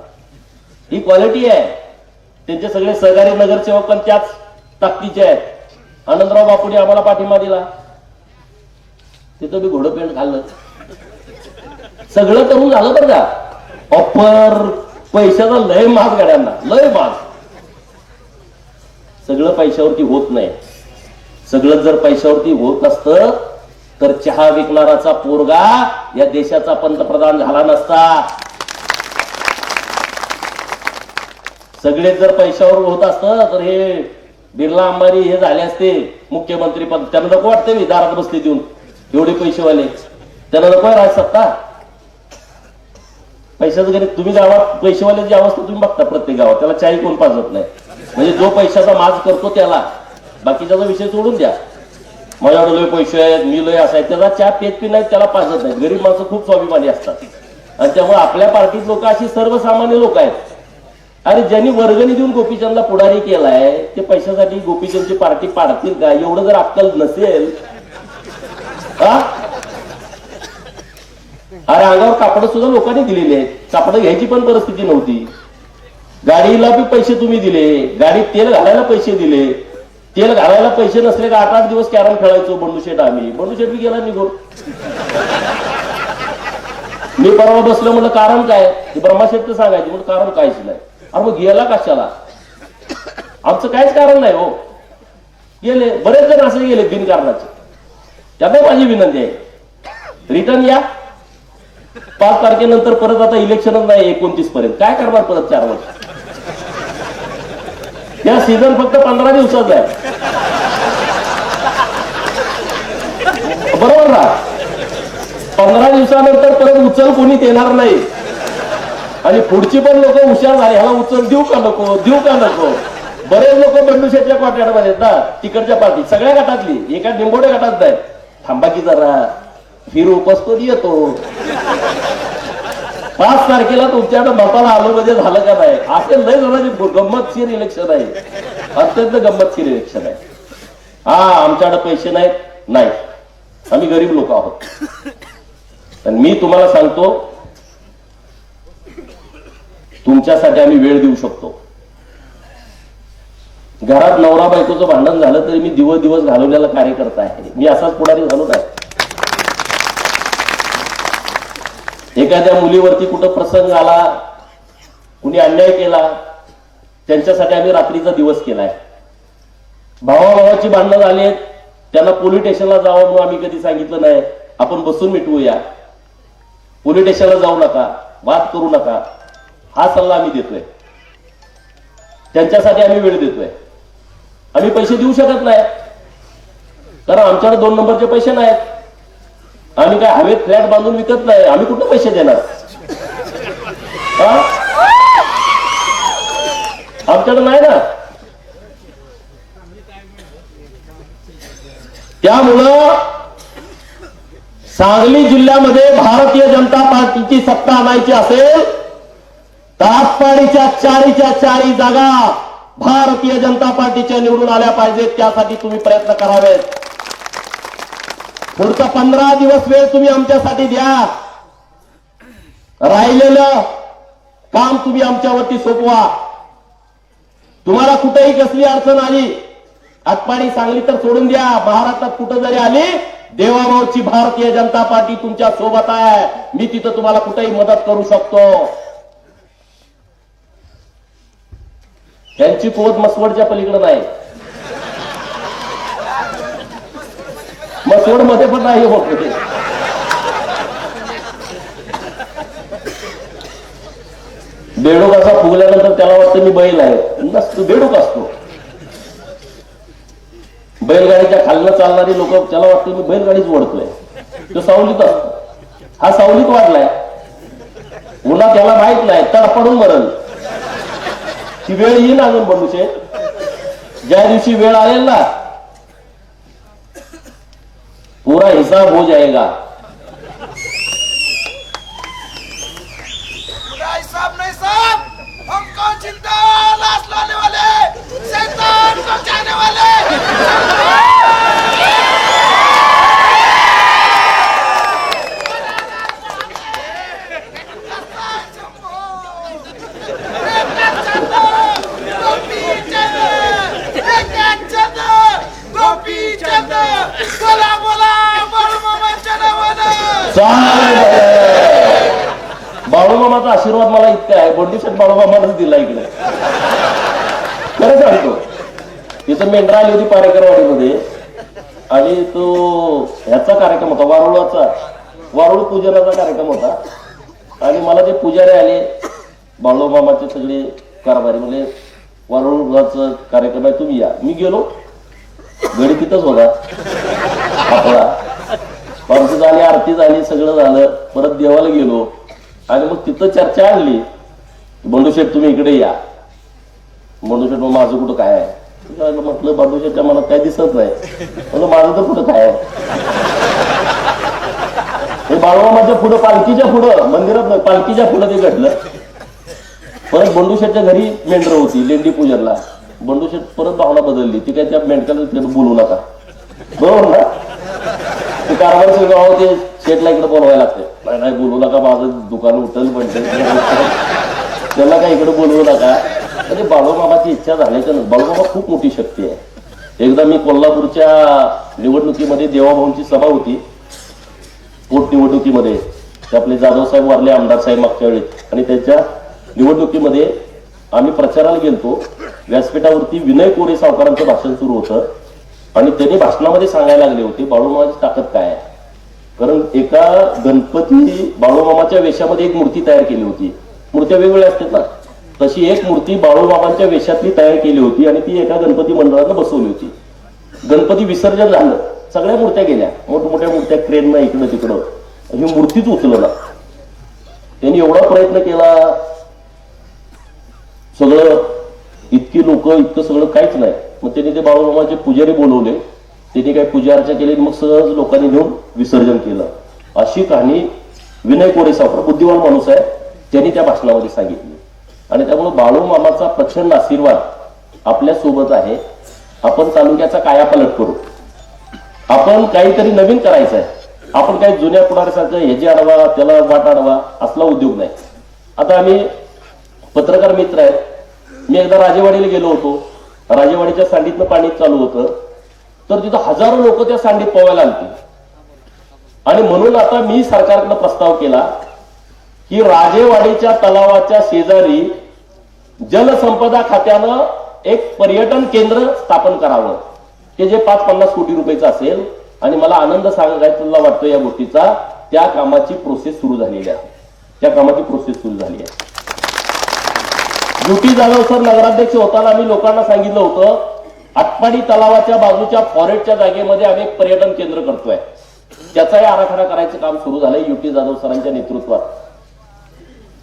ही क्वालिटी आहे. त्यांचे सगळे सहकारी नगरसेवक पण त्याच ताकदीचे आहेत. आनंदराव बापुडे आम्हाला पाठिंबा दिला, तिथं मी घोडपेंट खाल्लं, सगळं करून झालं बरं का. ऑफर पैशाचा लय माग गाड्यांना, लय माग. सगळं पैशावरती होत नाही. सगळं जर पैशावरती होत असतं तर चहा विकणाराचा पोरगा या देशाचा पंतप्रधान झाला नसता. सगळे जर पैशावर होत असतं तर हे बिर्ला अंबानी हे झाले असते मुख्यमंत्री पद. त्यांना नको वाटतं मी दारात बसले देऊन एवढे पैसेवाले, त्यांना नको राजसत्ता. पैशाचं गणित तुम्ही गावात पैसेवाल्याची अवस्था तुम्ही बघता प्रत्येक गावात. त्याला चाई कोण पाजत नाही. म्हणजे जो पैशाचा माज करतो त्याला, बाकीचा विषय सोडून द्या. माझ्याकडे लय पैसे आहेत, मी लय असाय, त्याला चहा पेत नाही, त्याला पाजत नाही. गरीब माणसं खूप स्वाभिमानी असतात, आणि त्यामुळे आपल्या पार्टीत लोक अशी सर्वसामान्य लोक आहेत. अरे ज्यांनी वर्गणी देऊन गोपीचंदला पुढारी केलाय, ते पैशासाठी गोपीचंदची पार्टी पाडतील का? एवढं जर अक्कल नसेल, हा? अरे अंगावर कापड सुद्धा लोकांनी दिलेले आहेत. कापड घ्यायची पण परिस्थिती नव्हती. गाडीला बी पैसे तुम्ही दिले, गाडीत तेल घालायला पैसे दिले, तेल घालायला पैसे नसले का 8-8 दिवस कॅरम खेळायचो बंडू शेठ आम्ही. बंडू शेठ बी गेला निघून. मी परवा बसलो म्हणलं कारण काय, ब्रह्माशेठ तर सांगायचे म्हणून कारण काहीच नाही. अरे मग गेला कशाला, आमचं काहीच कारण नाही हो. गेले बरेच जण असे गेले बिनकारणाचे. त्यांना माझी विनंती आहे रिटर्न या. 5 तारखेनंतर परत आता इलेक्शनच नाही 29 पर्यंत. काय करणार परत 4 वर्ष. या सीझन फक्त 15 दिवसाचा आहे. बरोबर ना. 15 दिवसानंतर परत उचल कोणी देणार नाही. आणि पुढची पण लोक हुशार झाले, ह्याला उचल देऊ का नको देऊ का नको. बरेच लोक बंडू शेठच्या कॉन्ट्रॅक्टमध्ये आहेत ना, तिकडच्या पार्टी सगळ्या गटातली. एका निंबोडे गटात नाही. थांबा की जरा फिरू उपसतो येतो. 5 तारखेला तुमच्याकडे मताला आलो म्हणजे झालं का नाही. असे लय जणांची गंमतशीर इलेक्शन आहे, अत्यंत गंमतशीर इलेक्शन आहे. हा आमच्याकडे पैसे नाहीत, नाही आम्ही गरीब लोक आहोत. आणि मी तुम्हाला सांगतो तुमच्यासाठी आम्ही वेळ देऊ शकतो. घरात नवरा बायकोचं भांडण झालं तरी मी दिवस घालवलेला कार्यकर्ता आहे. मी असाच पुढारी झालो नाही. एखाद्या मुलीवरती कुठं प्रसंग आला, कुणी अन्याय केला, त्यांच्यासाठी आम्ही रात्रीचा दिवस केलाय. भावाभावाची भांडणं झालेत, त्यांना पोलीस स्टेशनला जावं म्हणून आम्ही कधी सांगितलं नाही. आपण बसून मिटवूया, पोलीस स्टेशनला जाऊ नका, वाद करू नका, हा सल्ला आम्ही देतोय. त्यांच्यासाठी आम्ही वेळ देतोय. आम्ही पैसे देऊ शकत नाही कारण आमच्याकडे 2 नंबरचे पैसे नाहीत. आम्ही काय हवेत फ्लॅट बांधून विकत नाही. आम्ही कुठे पैसे देणार. आमच्याकडे नाही ना. त्यामुळं सांगली जिल्ह्यामध्ये भारतीय जनता पार्टीची सत्ता आणायची असेल तर आटपाडीच्या 4च्या 4 जागा भारतीय जनता पार्टीच्या निवडून आल्या पाहिजेत. त्यासाठी तुम्ही प्रयत्न करावेत. पुढचा 15 दिवस वेळ तुम्ही आमच्यासाठी द्या. राहिलेलं काम तुम्ही आमच्यावरती सोपवा. तुम्हाला कुठेही कसली अडचण आली, आटपाडी सांगली तर सोडून द्या, महाराष्ट्रात कुठं जरी आली, देवाभाऊची भारतीय जनता पार्टी तुमच्या सोबत आहे. मी तिथं तुम्हाला कुठेही मदत करू शकतो. त्यांची पोत मसवडच्या पलीकडे नाही. मसवड मध्ये पण नाही होत. बेडूक असा फुगल्यानंतर त्याला वाटतं मी बैल आहे. नसतो, बेडूक असतो. बैलगाडीच्या खालनं चालणारी लोक त्याला वाटतं मी बैलगाडीच ओढतोय. तो सावलीत असतो. हा सावलीत वाढलाय, उन्हा त्याला माहित नाही, तडपडून मरण. ती वेळ येईल अजून बंडू शेठ. ज्या दिवशी वेळ आलेल ना पूरा हिसाब हो जाएगा. साहब नहीं साहब, हमको जिंदा लाश लाने वाले, शैतान को जाने वाले. बाळूमामाचा आशीर्वाद मला इतका आहे. बंडू शेठ बाळूमामालाच दिला इकडे. खरं सांगतो. तिथं मेंढरा आली होती पारेकरवाडीमध्ये आणि तो ह्याचा कार्यक्रम होता, वारुळ पूजनाचा कार्यक्रम होता. आणि मला ते पुजारी आले, बाळूमामाचे सगळे कारभारी म्हणजे वारुळाचा कार्यक्रम आहे, तुम्ही या. मी गेलो, घडी तिथंच होता. आपला आमचं झाली, आरती झाली, सगळं झालं. परत देवाला गेलो आणि मग तिथं चर्चा आणली, बंडू शेठ तुम्ही इकडे या. बंडू शेठ मग माझं कुठं काय आहे. म्हटलं बंडू शेठच्या मनात काय दिसत नाही. म्हणलं माझं तर कुठं काय आहे. हे बाळूमामाच्या पुढं, पालखीच्या पुढं, मंदिरात नाही पालखीच्या पुढं ते घडलं. परत बंडू शेठच्या घरी मेंढर होती लेंडी पूजनला. बंडू शेठ परत भावना बदलली. ती काय त्या मेंढकाला बोलू नका, बरोबर ना. ते कारभार सगळं ते शेठला इकडे बोलवायला लागते. नाही बोलू नका, माझं दुकान उठल म्हणते, त्याला काय इकडे बोलवू नका. म्हणजे बाळूमामाची इच्छा झाल्याच्या बाळूमामा खूप मोठी शक्ती आहे. एकदा मी कोल्हापूरच्या निवडणुकीमध्ये देवाभाऊंची सभा होती, पोटनिवडणुकीमध्ये. ते आपले जाधव साहेब वारले, आमदार साहेब मागच्या वेळेस, आणि त्यांच्या निवडणुकीमध्ये आम्ही प्रचाराला गेलतो. व्यासपीठावरती विनय कोरे सावकारांचं भाषण सुरू होतं आणि त्यांनी भाषणामध्ये सांगायला लागले होते बाळूमामाची ताकद काय आहे. कारण एका गणपती बाळूमामाच्या वेशामध्ये एक मूर्ती तयार केली होती. मूर्त्या वेगवेगळ्या असतात ना, तशी एक मूर्ती बाळूमामांच्या वेशातली तयार केली होती आणि ती एका गणपती मंडळानं बसवली होती. गणपती विसर्जन झालं, सगळ्या मूर्त्या गेल्या, मोठमोठ्या मूर्त्या क्रेननं इकडं तिकडं, ही मूर्तीच उचलला. त्यांनी एवढा प्रयत्न केला, सगळं इतकी लोक, इतकं सगळं काहीच नाही. मग त्यांनी ते बाळूमामाचे पुजारी बोलवले, त्यांनी काही पूजा अर्चा केली, मग सहज लोकांनी घेऊन विसर्जन केलं. अशी कहाणी विनय कोरे सावकार, बुद्धिवान माणूस आहे, त्यांनी त्या भाषणामध्ये सांगितली. आणि त्यामुळे बाळूमामाचा प्रचंड आशीर्वाद आपल्या सोबत आहे. आपण तालुक्याचा कायापालट करू, आपण काहीतरी नवीन करायचं आहे. आपण काही जुन्या पुढाऱ्यासारखं ह्याची अडवा त्याला वाट अडवा असला उद्योग नाही. आता आम्ही पत्रकार मित्र आहेत. मी एकदा राजेवाडीला गेलो होतो, राजेवाडीच्या सांडीतनं पाणी चालू होतं, तर तिथं हजारो लोक त्या सांडीत पोहायला आलते. आणि म्हणून आता मी सरकारकडे प्रस्ताव केला की राजेवाडीच्या तलावाच्या शेजारी जलसंपदा खात्यानं एक पर्यटन केंद्र स्थापन करावं, ते जे 5-50 कोटी रुपयाचं असेल. आणि मला आनंद सांगायला वाटतो या गोष्टीचा, त्या कामाची प्रोसेस सुरू झालेली आहे. त्या कामाची प्रोसेस सुरू झाली आहे. युटी जाधव सर नगराध्यक्ष होताना आम्ही लोकांना सांगितलं होतं, आटपाडी तलावाच्या बाजूच्या फॉरेस्टच्या जागेमध्ये आम्ही एक पर्यटन केंद्र करतोय. त्याचाही आराखडा करायचं काम सुरू झालंय युटी जाधव सरांच्या नेतृत्वात.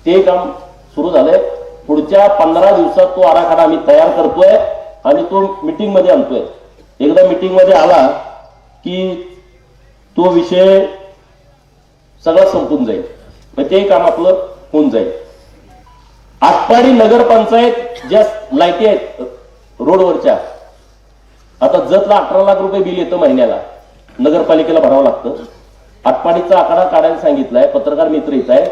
ते काम सुरू झालंय. पुढच्या 15 दिवसात तो आराखडा आम्ही तयार करतोय आणि तो मीटिंग मध्ये आणतोय. एकदा मीटिंग मध्ये आला की तो विषय सगळा संपून जाईल, मग ते काम आपलं होऊन जाईल. आटपाडी नगरपंचायत ज्या लाईटी आहेत रोडवरच्या, आता जतला 18 लाख रुपये बिल येतं महिन्याला, नगरपालिकेला भरावं लागतं. आटपाडीचा आकडा काढायला सांगितलाय, पत्रकार मित्र येत आहे.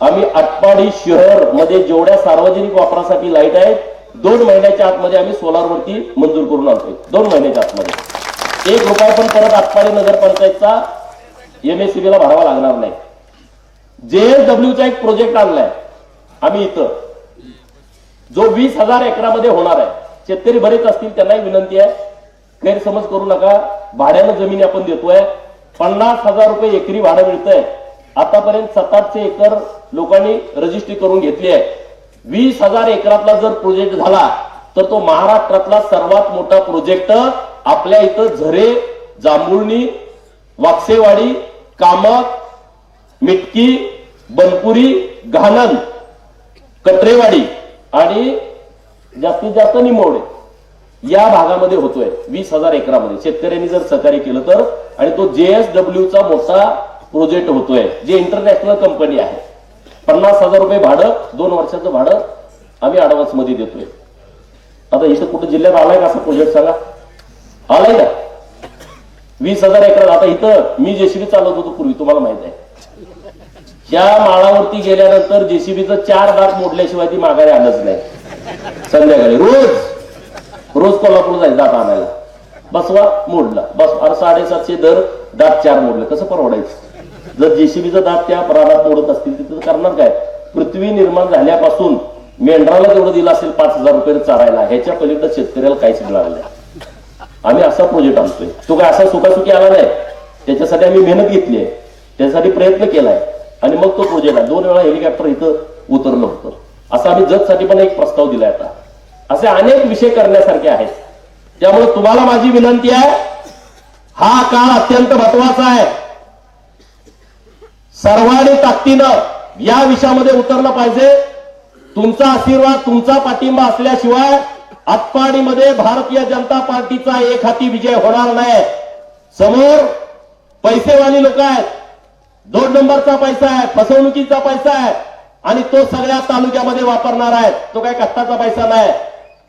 आम्ही आटपाडी शहर मध्ये जेवढ्या सार्वजनिक वापरासाठी लाईट आहेत 2 महिन्याच्या आतमध्ये आम्ही सोलारवरती मंजूर करून आणतोय. 2 महिन्याच्या आतमध्ये 1 रुपया पण परत आटपाडी नगरपंचायतचा MSCB ला भरावा लागणार नाही. JSWचा एक प्रोजेक्ट आणलाय आम्ही इथं, जो 20,000 एकरामध्ये होणार आहे. शेतकरी बरेच असतील, त्यांनाही विनंती आहे, गैरसमज करू नका. भाड्यानं जमिनी आपण देतोय, 50,000 रुपये एकरी भाडं मिळतंय. आतापर्यंत 700 एकर लोकांनी रजिस्ट्री करून घेतली आहे. 20,000 एकरातला जर प्रोजेक्ट झाला तर तो महाराष्ट्रातला सर्वात मोठा प्रोजेक्ट आपल्या इथं झरे, जांभुळणी, वाकसेवाडी, कामत, मिटकी, बनपुरी, घाणन, कटरेवाडी आणि जास्तीत जास्त निंबवडे या भागामध्ये होतोय. 20,000 एकरामध्ये शेतकऱ्यांनी जर सहकार्य केलं तर. आणि तो JSWचा मोठा प्रोजेक्ट होतोय, जे इंटरनॅशनल कंपनी आहे. 50,000 रुपये भाडं, 2 वर्षाचं भाडं आम्ही ऍडव्हान्स मध्ये देतोय. आता इथं कुठं जिल्ह्यात आलाय का असा प्रोजेक्ट सांगा? आलाय ना? 20,000 एकर. आता इथं मी JCB चालवत होतो पूर्वी, तुम्हाला माहित आहे. त्या माळावरती गेल्यानंतर JCBचं 4 दात मोडल्याशिवाय ती माघारी आलंच नाही. संध्याकाळी रोज कोल्हापूर जायचं दात आणायला. बसवा, मोडला, बस. 750 दर दात 4 मोडले, कसं परवडायचं? जर JCBचं दात त्या प्राणात मोडत असतील तिथं करणार काय? पृथ्वी निर्माण झाल्यापासून मेंढराला तेवढं दिलं असेल 5,000 रुपये चारायला, ह्याच्या पलीकडे शेतकऱ्याला काहीच मिळालं नाही. आम्ही असा प्रोजेक्ट आणतोय. तो काय असा सुखासुखी आला नाही, त्याच्यासाठी आम्ही मेहनत घेतली आहे, त्याच्यासाठी प्रयत्न केलाय आणि मग तो प्रोजेक्ट आहे. 2 वेळा हेलिकॉप्टर इथं उतरलं होतं. असं आम्ही जतसाठी पण एक प्रस्ताव दिलाय. आता असे अनेक विषय करण्यासारखे आहेत. त्यामुळे तुम्हाला माझी विनंती आहे, हा काळ अत्यंत महत्वाचा आहे. सर्वांनी ताकदीनं या विषयामध्ये उतरलं पाहिजे. तुमचा आशीर्वाद, तुमचा पाठिंबा असल्याशिवाय आटपाडीमध्ये भारतीय जनता पार्टीचा एकहाती विजय होणार नाही. समोर पैसेवाली लोक आहेत, 2 नंबरचा पैसा आहे, फसवणुकीचा पैसा आहे आणि तो सगळ्या तालुक्यामध्ये वापरणार आहे. तो काय कष्टाचा पैसा नाही,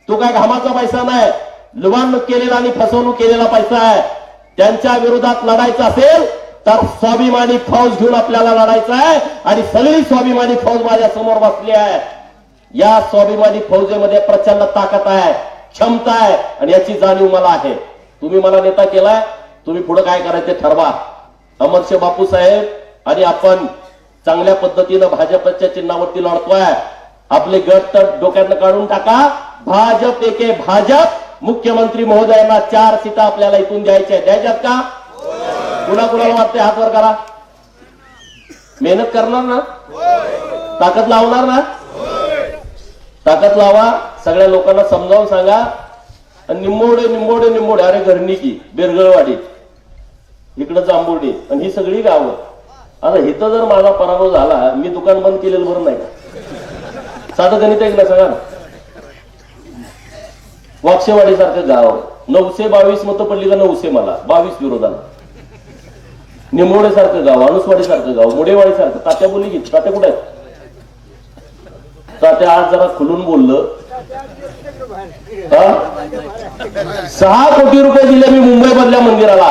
तो काय घामाचा पैसा नाही, लुबाडणूक केलेला आणि फसवणूक केलेला पैसा आहे. त्यांच्या विरोधात लढायचं असेल तर स्वाभिमानी फौज घेऊन आपल्याला लढायचं आहे आणि सगळी स्वाभिमानी फौज माझ्या समोर बसली आहे. या स्वाभिमानी फौजेमध्ये प्रचंड ताकद आहे, क्षमता आहे आणि याची जाणीव मला आहे. तुम्ही मला नेता केलाय, तुम्ही पुढे काय करायचं ते ठरवा. अमरशे बापू साहेब आणि आपण चांगल्या पद्धतीनं भाजपच्या चिन्हावरती लढतोय. आपले गट तर डोक्यातनं काढून टाका. भाजप एके भाजप. मुख्यमंत्री महोदयांना 4 सीटा आपल्याला इथून द्यायच्या. द्यायच्यात का? कुणाकुणाला वाटते हात वर करा. मेहनत करणार ना? ताकद लावणार ना? ताकद लावा. सगळ्या लोकांना समजावून सांगा. निंबोडे निंबोडे निंबोडे, अरे घरणिकी, बेरगळवाडी, इकडं जांभुर्डी आणि ही सगळी गावं. आता इथं जर माझा पराभव झाला, मी दुकान बंद केलेलं बरं नाही का? साधं गणित आहे ना सांगा ना. वाक्षेवाडी सारखं गाव, 922 मतं पडली का 900 मला, 22 विरोधाला. निंबोडे सारखं गाव, अनुसवाडी सारखं गाव, मुडेवाडी सारखं. तात्या बोलली की तात्या कुठे आहेत? तात्या आज जरा खुलून बोललं. 6 कोटी रुपये दिले मी मुंबई मधल्या मंदिराला.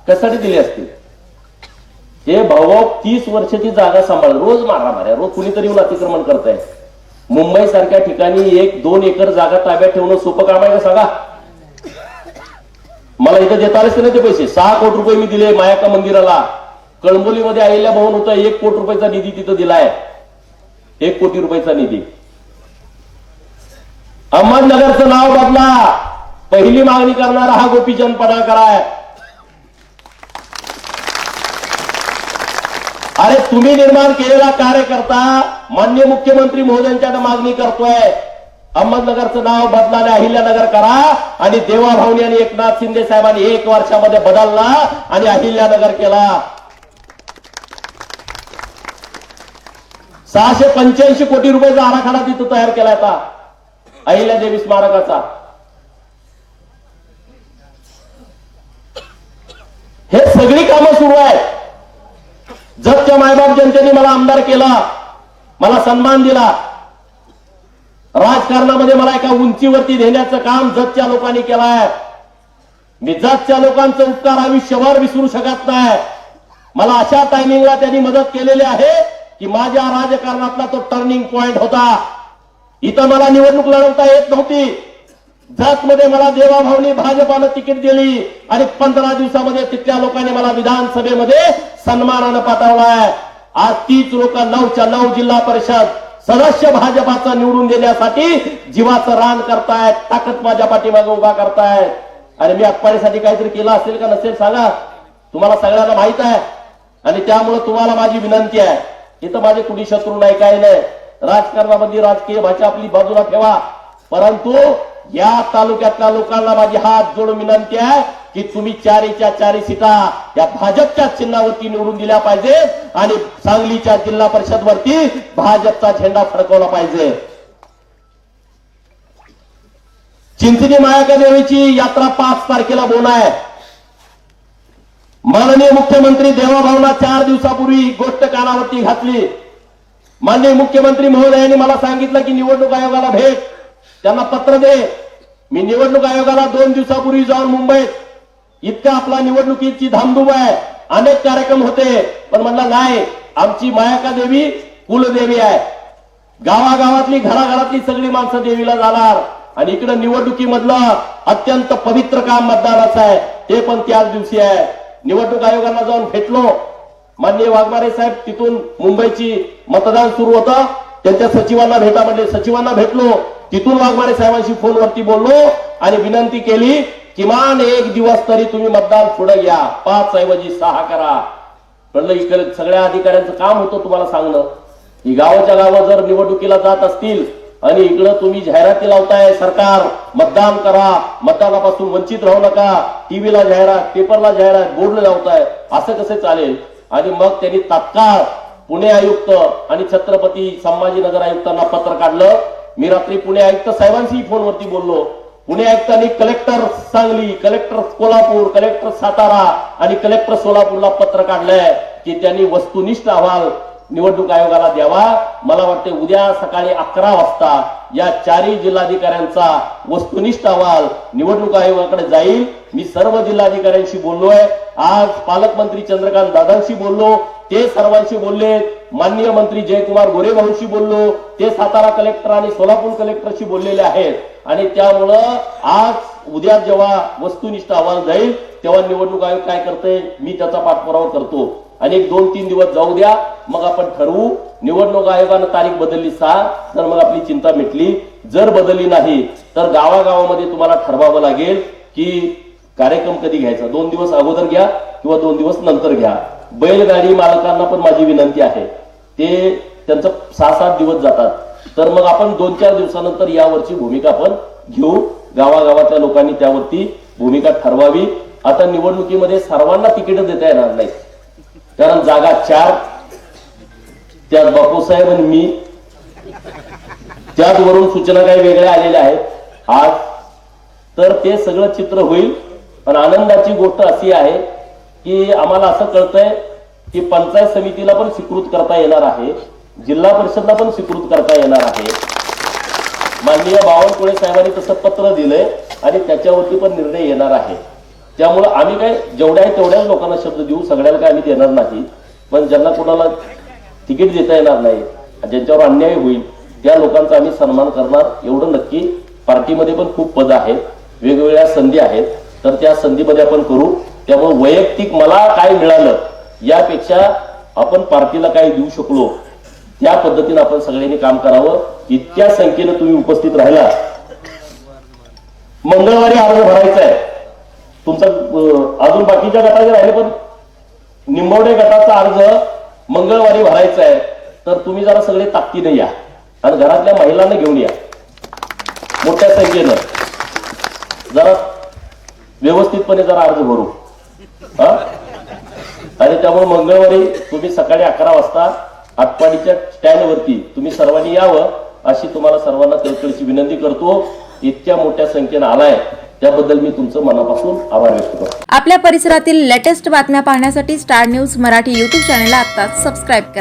कशासाठी दिले असतील? हे भाऊ 30 वर्षाची जागा सांभाळ, रोज मारामाऱ्या, रोज कुणीतरी येऊन अतिक्रमण करताय. मुंबई सारख्या ठिकाणी 1-2 एकर जागा ताब्यात ठेवणं सोपं काम आहे का सांगा? मला इथं देता आलेच नाही ते पैसे. 6 कोटी रुपये मी दिले मायाका मंदिराला. कळंबोलीमध्ये अहिल्या भवन होता, 1 कोटी रुपयाचा निधी तिथं दिलाय. 1 कोटी रुपयाचा निधी. अहमदनगरचं नाव बदला. पहिली मागणी करणारा हा गोपीचंद पडळकर आहे. अरे तुम्ही निर्माण केलेला कार्यकर्ता माननीय मुख्यमंत्री महोदयांच्या मागणी करतोय, अहमदनगरचं नाव बदलाने अहिल्यानगर करा. आणि देवाभाऊनी आणि एकनाथ शिंदे साहेबांनी 1 वर्षामध्ये बदलला आणि अहिल्यानगर केला. 685 कोटी रुपयाचा आराखडा तिथं तयार केला आता अहिल्यादेवी स्मारकाचा. हे सगळी कामं सुरू आहेत. जगच्या मायबाप जनतेने मला आमदार केला, मला सन्मान दिला. राजकारणामध्ये मला एका उंचीवरती नेण्याचं काम जगच्या लोकांनी केलंय. मी जगच्या लोकांचा उपकार आयुष्यभर विसरू शकत नाही. मला अशा टायमिंगला त्यांनी मदत केलेली आहे की माझ्या राजकारणातला तो टर्निंग पॉइंट होता. इथं मला निवडणूक लढवता येत नव्हती. जतमध्ये मला देवाभाऊनी भाजपानं तिकीट दिली आणि 15 दिवसामध्ये तिथल्या लोकांनी मला विधानसभेमध्ये सन्मानानं पाठवलाय. आज 30 लोक 9च्या 9 जिल्हा परिषद सदस्य भाजपाचा निवडून देण्यासाठी जीवाचं रान करतायत. ताकद माझ्या पाठीमागे उभा करतायत. आणि मी आत्मासाठी काहीतरी केलं असेल का नसेल सांगा? तुम्हाला सगळ्यांना माहित आहे. आणि त्यामुळे तुम्हाला माझी विनंती आहे, इथं माझे कुणी शत्रू नाही, काय नाही. राजकारणामध्ये राजकीय भाषा आपली बाजूला ठेवा. परंतु या तालुक्यातल्या लोकांना माझी हात जोडून विनंती आहे की तुम्ही 4च्या 4 सीटा या भाजपच्या चिन्हावरती निवडून दिल्या पाहिजे आणि सांगलीच्या जिल्हा परिषद वरती भाजपचा झेंडा फडकवला पाहिजे. चिंचणी मायाका देवीची यात्रा 5 तारखेला होणार आहे. माननीय मुख्यमंत्री देवाभाऊंना 4 दिवसापूर्वी गोष्ट कानावरती घातली. माननीय मुख्यमंत्री महोदयांनी मला सांगितलं की निवडणूक आयोगाला भेट, त्यांना पत्र दे. मी निवडणूक आयोगाला 2 दिवसापूर्वी जाऊन मुंबईत, इतका आपला निवडणुकीची धामधूम आहे, अनेक कार्यक्रम होते, पण म्हणलं नाही, आमची मायाका देवी कुलदेवी आहे. गावागावातली घराघरातली सगळी माणसं देवीला जाणार. आणि इकडे निवडणुकीमधलं अत्यंत पवित्र काम मतदानाचं आहे, ते पण त्याच दिवशी आहे. निवडणूक आयोगाला जाऊन भेटलो. माननीय वाघमारे साहेब तिथून मुंबईची मतदान सुरू होतं, त्यांच्या सचिवांना भेटा म्हणले, सचिवांना भेटलो. तिथून वाघमारे साहेबांशी फोनवरती बोललो आणि विनंती केली, किमान 1 दिवस तरी तुम्ही मतदान पुढे घ्या, 5 ऐवजी 6 करा. म्हणलं इकडे सगळ्या अधिकाऱ्यांचं काम होतं तुम्हाला सांगणं. ही गावाच्या गावं जर निवडणुकीला जात असतील आणि इकडं तुम्ही जाहिराती लावताय, सरकार मतदान करा, मतदानापासून वंचित राहू नका, टीव्हीला जाहिरात, पेपरला जाहिरात, बोर्ड लावताय, असं कसं चालेल? आणि मग त्यांनी तात्काळ पुणे आयुक्त आणि छत्रपती संभाजीनगर आयुक्तांना पत्र काढलं. मी रात्री पुणे आयुक्त साहेबांशी फोनवरती बोललो. पुणे आयुक्तांनी collector Sangli, collector Kolhapur, collector Satara आणि कलेक्टर सोलापूरला पत्र काढलंय की त्यांनी वस्तुनिष्ठ अहवाल निवडणूक आयोगाला द्यावा. मला वाटते उद्या सकाळी 11 वाजता या 4 जिल्हाधिकाऱ्यांचा वस्तुनिष्ठ अहवाल निवडणूक आयोगाकडे जाईल. मी सर्व जिल्हाधिकाऱ्यांशी बोललोय. आज पालकमंत्री चंद्रकांत दादांशी बोललो, ते सर्वांशी बोलले. माननीय मंत्री जयकुमार गोरे भाऊंशी बोललो, ते सातारा कलेक्टर आणि सोलापूर कलेक्टरशी बोललेले आहेत. आणि त्यामुळं आज उद्या जेव्हा वस्तुनिष्ठ अहवाल जाईल तेव्हा निवडणूक आयोग काय करते, मी त्याचा पाठपुरावा करतो आणि 1-2-3 दिवस जाऊ द्या, मग आपण ठरवू. निवडणूक आयोगानं तारीख बदलली 6, तर मग आपली चिंता मिटली. जर बदलली नाही तर गावागावामध्ये तुम्हाला ठरवावं लागेल की कार्यक्रम कधी घ्यायचा. 2 दिवस अगोदर घ्या किंवा 2 दिवस नंतर घ्या. बैलगाडी मालकांना पण माझी विनंती आहे, ते त्यांचं 6-7 दिवस जातात, तर मग आपण 2-4 दिवसानंतर यावरची भूमिका आपण घेऊ. गावागावातल्या लोकांनी त्यावरती भूमिका ठरवावी. आता निवडणुकीमध्ये सर्वांना तिकीट देता येणार नाही, कारण जागा 4, त्यात बापूसाहेब आणि मी, त्याचवरून सूचना काही वेगळ्या आलेल्या आहेत आज, तर ते सगळं चित्र होईल. पण आनंदाची गोष्ट अशी आहे की आम्हाला असं कळतंय की पंचायत समितीला पण स्वीकृत करता येणार आहे, जिल्हा परिषदला पण स्वीकृत करता येणार आहे. माननीय बावनकुळे साहेबांनी तसं पत्र दिलंय आणि त्याच्यावरती पण निर्णय येणार आहे. त्यामुळं आम्ही काय जेवढ्या आहे तेवढ्याच लोकांना शब्द देऊ, सगळ्याला काय आम्ही देणार नाही. पण ज्यांना कोणाला तिकीट देता येणार नाही, ज्यांच्यावर अन्याय होईल त्या लोकांचा आम्ही सन्मान करणार, एवढं नक्की. पार्टीमध्ये पण खूप पद आहेत, वेगवेगळ्या संधी आहेत, तर त्या संधीमध्ये आपण करू. त्यामुळे वैयक्तिक मला काय मिळालं यापेक्षा आपण पार्टीला काय देऊ शकलो त्या पद्धतीने आपण सगळ्यांनी काम करावं. इतक्या संख्येनं तुम्ही उपस्थित राहिला. मंगळवारी अर्ज भरायचा आहे तुमचा, अजून बाकीच्या गटाचे राहिले पण निंबवडे गटाचा अर्ज मंगळवारी भरायचा आहे, तर तुम्ही जरा सगळे ताकदीने या आणि घरातल्या महिलांना घेऊन या मोठ्या संख्येनं, जरा व्यवस्थितपणे जरा अर्ज भरू. आणि त्यामुळे मंगळवारी तुम्ही सकाळी 11 वाजता आटपाडीच्या स्टँडवरती तुम्ही सर्वांनी यावं अशी तुम्हाला सर्वांना कळकळीची विनंती करतो. इतक्या मोठ्या संख्येनं आलाय त्याबद्दल मी तुमचं मनापासून आभार व्यक्त करतो. आपल्या परिसरातील लेटेस्ट बातम्या पाहण्यासाठी स्टार न्यूज मराठी YouTube चॅनलला आत्ताच सबस्क्राईब करा.